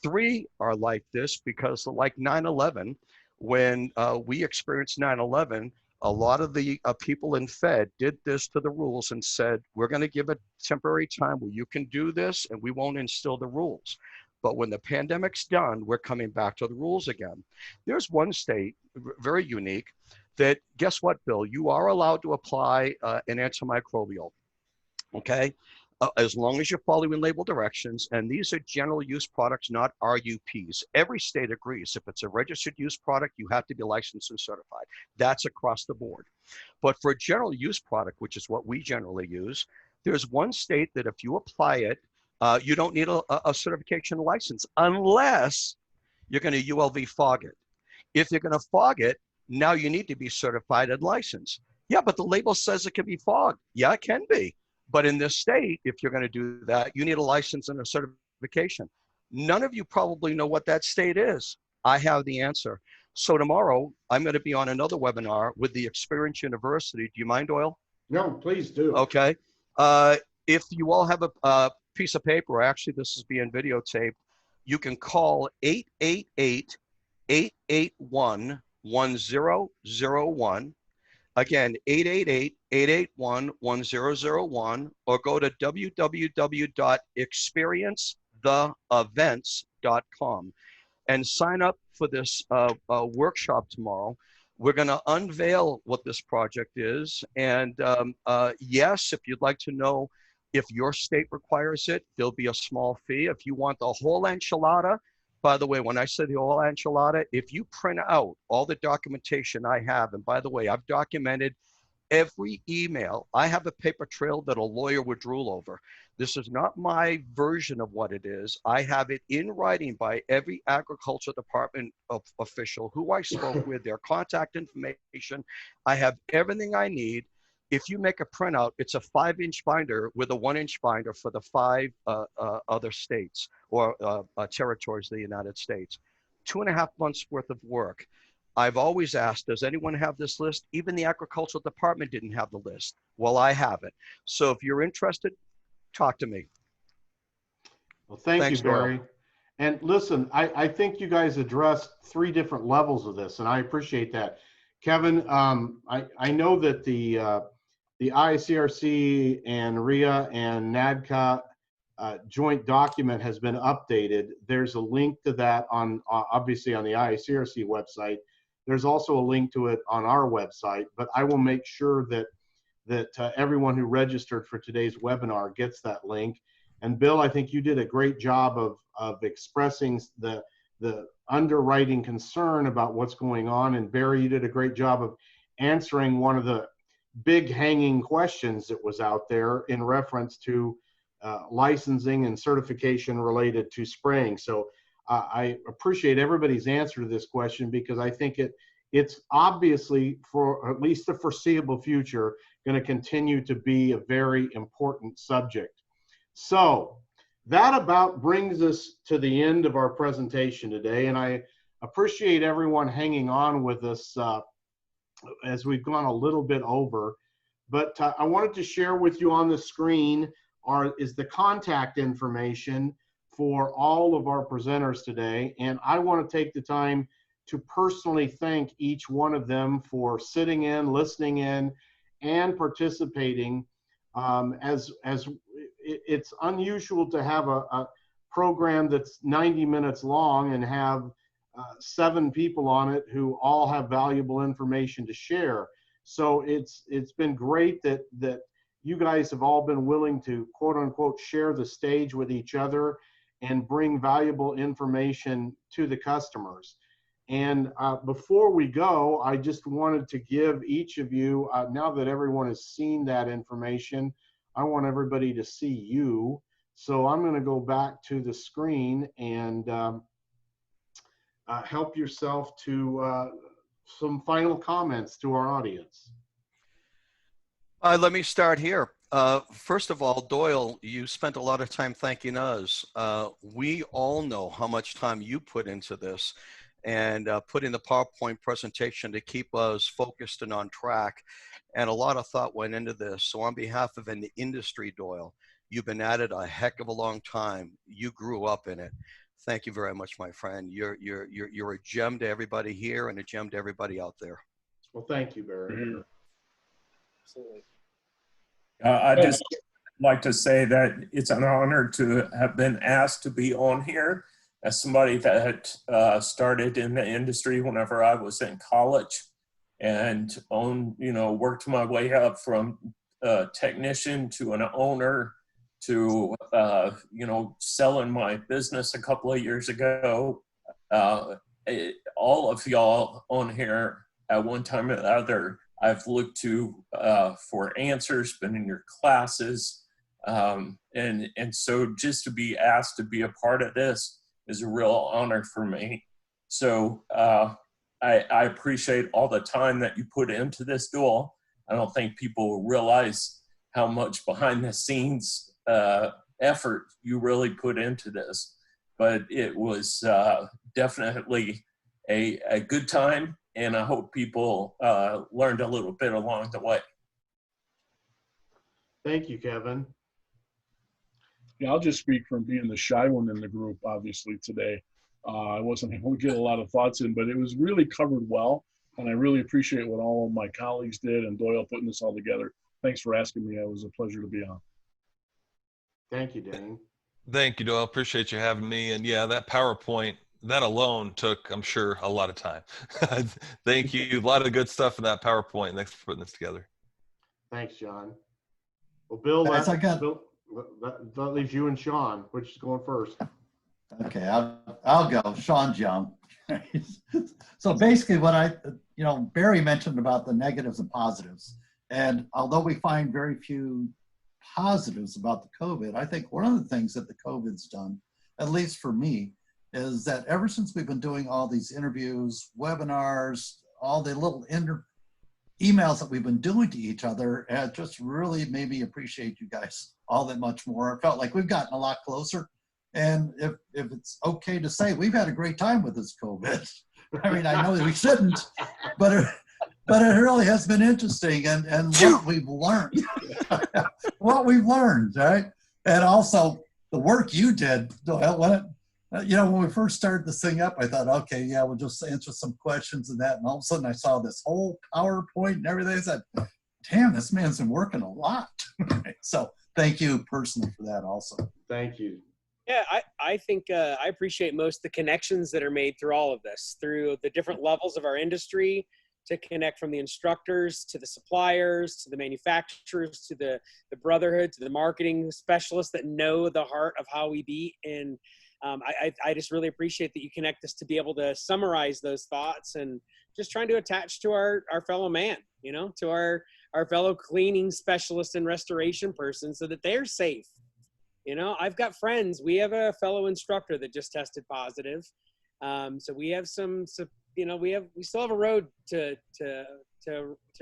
[SPEAKER 6] 3 are like this because, like 9/11, when we experienced 9/11, a lot of the people in Fed did this to the rules and said, we're going to give a temporary time where you can do this and we won't instill the rules. But when the pandemic's done, we're coming back to the rules again. There's one state, very unique, that, guess what, Bill? You are allowed to apply an antimicrobial, okay? As long as you're following label directions, and these are general use products, not RUPs. Every state agrees. If it's a registered use product, you have to be licensed and certified. That's across the board. But for a general use product, which is what we generally use, there's one state that if you apply it, you don't need a certification license unless you're going to ULV fog it. If you're going to fog it, now you need to be certified and licensed. Yeah, but the label says it can be fogged. Yeah, it can be. But in this state, if you're going to do that, you need a license and a certification. None of you probably know what that state is. I have the answer. So tomorrow, I'm going to be on another webinar with the Experience University. Do you mind, Doyle?
[SPEAKER 1] No, please do.
[SPEAKER 6] Okay. If you all have a piece of paper, actually this is being videotaped, you can call 888-881-1001. Again, 888-881-1001, or go to www.experiencetheevents.com and sign up for this workshop tomorrow. We're going to unveil what this project is. And yes, if you'd like to know if your state requires it, there'll be a small fee. If you want the whole enchilada, by the way, when I say the whole enchilada, if you print out all the documentation I have, and by the way, I've documented every email. I have a paper trail that a lawyer would drool over. This is not my version of what it is. I have it in writing by every agriculture department official who I spoke with, their contact information. I have everything I need. If you make a printout, it's a 5-inch binder with a 1-inch binder for the 5 other states or territories of the United States. 2.5 months worth of work. I've always asked, does anyone have this list? Even the agricultural department didn't have the list. Well, I have it. So if you're interested, talk to me.
[SPEAKER 1] Well, thanks you, Barry.
[SPEAKER 6] Doyle.
[SPEAKER 1] And listen, I think you guys addressed 3 different levels of this, and I appreciate that. Kevin, I know that the IICRC and RIA and NADCA joint document has been updated. There's a link to that on obviously on the IICRC website. There's also a link to it on our website, but I will make sure that everyone who registered for today's webinar gets that link. And Bill, I think you did a great job of expressing the underwriting concern about what's going on. And Barry, you did a great job of answering one of the big hanging questions that was out there in reference to licensing and certification related to spraying. So I appreciate everybody's answer to this question, because I think it's obviously, for at least the foreseeable future, going to continue to be a very important subject. So that about brings us to the end of our presentation today, and I appreciate everyone hanging on with us as we've gone a little bit over. But I wanted to share with you on the screen is the contact information for all of our presenters today. And I want to take the time to personally thank each one of them for sitting in, listening in, and participating. As it's unusual to have a program that's 90 minutes long and have 7 people on it who all have valuable information to share. So it's been great that you guys have all been willing to, quote unquote, share the stage with each other and bring valuable information to the customers. And before we go, I just wanted to give each of you, now that everyone has seen that information, I want everybody to see you. So I'm going to go back to the screen and help yourself to some final comments to our audience.
[SPEAKER 6] Let me start here. First of all, Doyle, you spent a lot of time thanking us. We all know how much time you put into this and put in the PowerPoint presentation to keep us focused and on track. And a lot of thought went into this. So on behalf of an industry, Doyle, you've been at it a heck of a long time. You grew up in it. Thank you very much, my friend. You're a gem to everybody here and a gem to everybody out there.
[SPEAKER 1] Well, thank you, Barry.
[SPEAKER 4] Mm-hmm.
[SPEAKER 7] Absolutely.
[SPEAKER 5] I just like to say that it's an honor to have been asked to be on here as somebody that started in the industry whenever I was in college, and worked my way up from a technician to an owner to selling my business a couple of years ago. All of y'all on here at one time or the other, I've looked to for answers, been in your classes, and so just to be asked to be a part of this is a real honor for me. So I appreciate all the time that you put into this, Doyle. I don't think people realize how much behind the scenes effort you really put into this. But it was definitely a good time, and I hope people learned a little bit along the way.
[SPEAKER 1] Thank you, Kevin.
[SPEAKER 4] Yeah, I'll just speak from being the shy one in the group, obviously, today. I wasn't able to get a lot of thoughts in, but it was really covered well. And I really appreciate what all of my colleagues did and Doyle putting this all together. Thanks for asking me. It was a pleasure to be on.
[SPEAKER 1] Thank you, Dane.
[SPEAKER 3] Thank you, Doyle. Appreciate you having me. And yeah, that PowerPoint, that alone took, I'm sure, a lot of time. Thank you. A lot of good stuff in that PowerPoint. Thanks for putting this together.
[SPEAKER 1] Thanks, John. Well, Bill, that leaves you and Sean. Which is going first?
[SPEAKER 8] Okay, I'll go. Sean jump. So basically what Barry mentioned about the negatives and positives. And although we find very few positives about the COVID, I think one of the things that the COVID's done, at least for me, is that ever since we've been doing all these interviews, webinars, all the little emails that we've been doing to each other, it just really made me appreciate you guys all that much more. It felt like we've gotten a lot closer. And if it's okay to say, we've had a great time with this COVID. I mean, I know that we shouldn't, but it really has been interesting, and what we've learned, right? And also the work you did, Doyle, when we first started this thing up, I thought, okay, yeah, we'll just answer some questions and that. And all of a sudden I saw this whole PowerPoint and everything. I said, damn, this man's been working a lot. So thank you personally for that also.
[SPEAKER 1] Thank you.
[SPEAKER 7] Yeah, I think I appreciate most the connections that are made through all of this, through the different levels of our industry, to connect from the instructors to the suppliers, to the manufacturers, to the brotherhood, to the marketing specialists that know the heart of how we beat. And I just really appreciate that you connect us to be able to summarize those thoughts and just trying to attach to our fellow man, to our fellow cleaning specialist and restoration person so that they're safe. I've got friends. We have a fellow instructor that just tested positive. So we have we still have a road to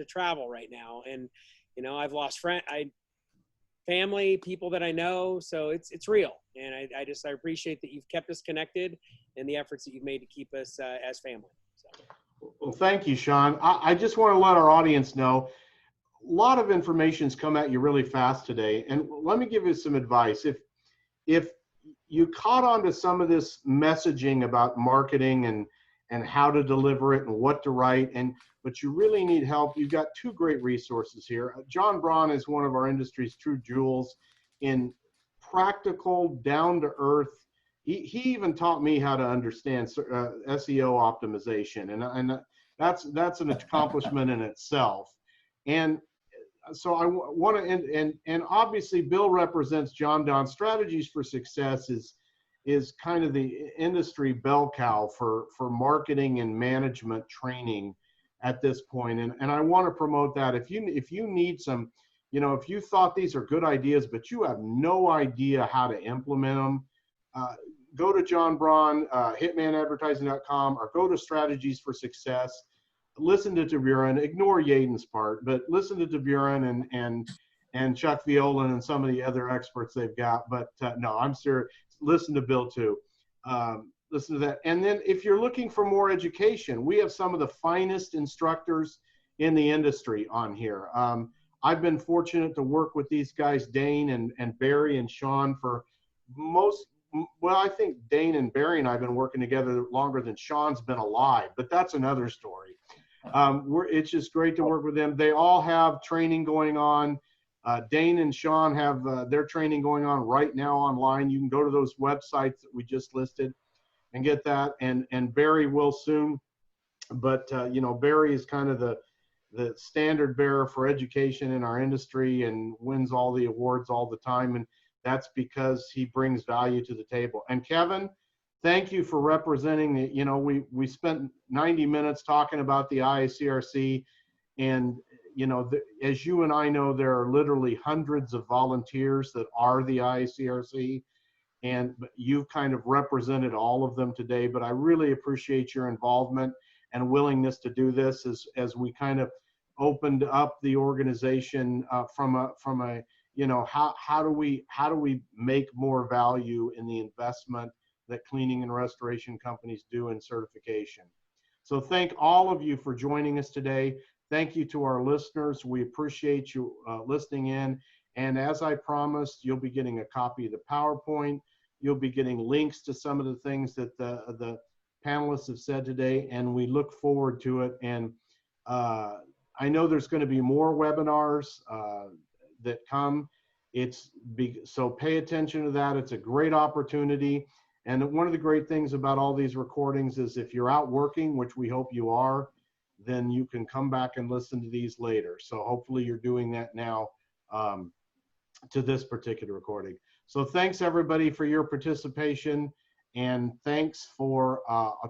[SPEAKER 7] travel right now. And, I've lost family, people that I know. So it's real. And I appreciate that you've kept us connected and the efforts that you've made to keep us as family. So.
[SPEAKER 1] Well, thank you, Sean. I just want to let our audience know, a lot of information's come at you really fast today. And let me give you some advice. If you caught on to some of this messaging about marketing and how to deliver it and what to write, but you really need help, you've got two great resources here. John Braun is one of our industry's true jewels in practical, down-to-earth. He even taught me how to understand SEO optimization, and that's an accomplishment in itself. And so I want to, and obviously Bill represents John Don. Strategies for Success is kind of the industry bell cow for marketing and management training at this point. And I want to promote that. If you need some, if you thought these are good ideas, but you have no idea how to implement them, go to John Braun, hitmanadvertising.com, or go to Strategies for Success. Listen to DeBuren, ignore Yaden's part, but listen to DeBuren and Chuck Violan and some of the other experts they've got. But no, I'm serious. Listen to Bill too. Listen to that. And then if you're looking for more education, we have some of the finest instructors in the industry on here. I've been fortunate to work with these guys, Dane and Barry and Sean, for I think Dane and Barry and I have been working together longer than Sean's been alive, but that's another story. It's just great to work with them. They all have training going on. Dane and Sean have their training going on right now online. You can go to those websites that we just listed and get that. And Barry will soon. But, Barry is kind of the standard bearer for education in our industry and wins all the awards all the time. And that's because he brings value to the table. And Kevin, thank you for representing the, we spent 90 minutes talking about the IICRC, and as you and I know, there are literally hundreds of volunteers that are the IICRC, and you've kind of represented all of them today. But I really appreciate your involvement and willingness to do this as we kind of opened up the organization from a you know, how do we make more value in the investment that cleaning and restoration companies do in certification. So thank all of you for joining us today. Thank you to our listeners. We appreciate you listening in. And as I promised, you'll be getting a copy of the PowerPoint. You'll be getting links to some of the things that the panelists have said today, and we look forward to it. And I know there's going to be more webinars that come. So pay attention to that. It's a great opportunity. And one of the great things about all these recordings is if you're out working, which we hope you are, then you can come back and listen to these later. So hopefully you're doing that now to this particular recording. So thanks everybody for your participation, and thanks for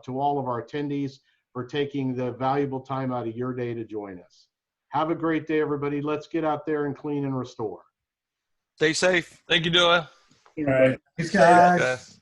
[SPEAKER 1] to all of our attendees for taking the valuable time out of your day to join us. Have a great day, everybody. Let's get out there and clean and restore.
[SPEAKER 6] Stay safe.
[SPEAKER 3] Thank you, Noah.
[SPEAKER 4] All right.
[SPEAKER 8] Thanks, guys.
[SPEAKER 3] Guys.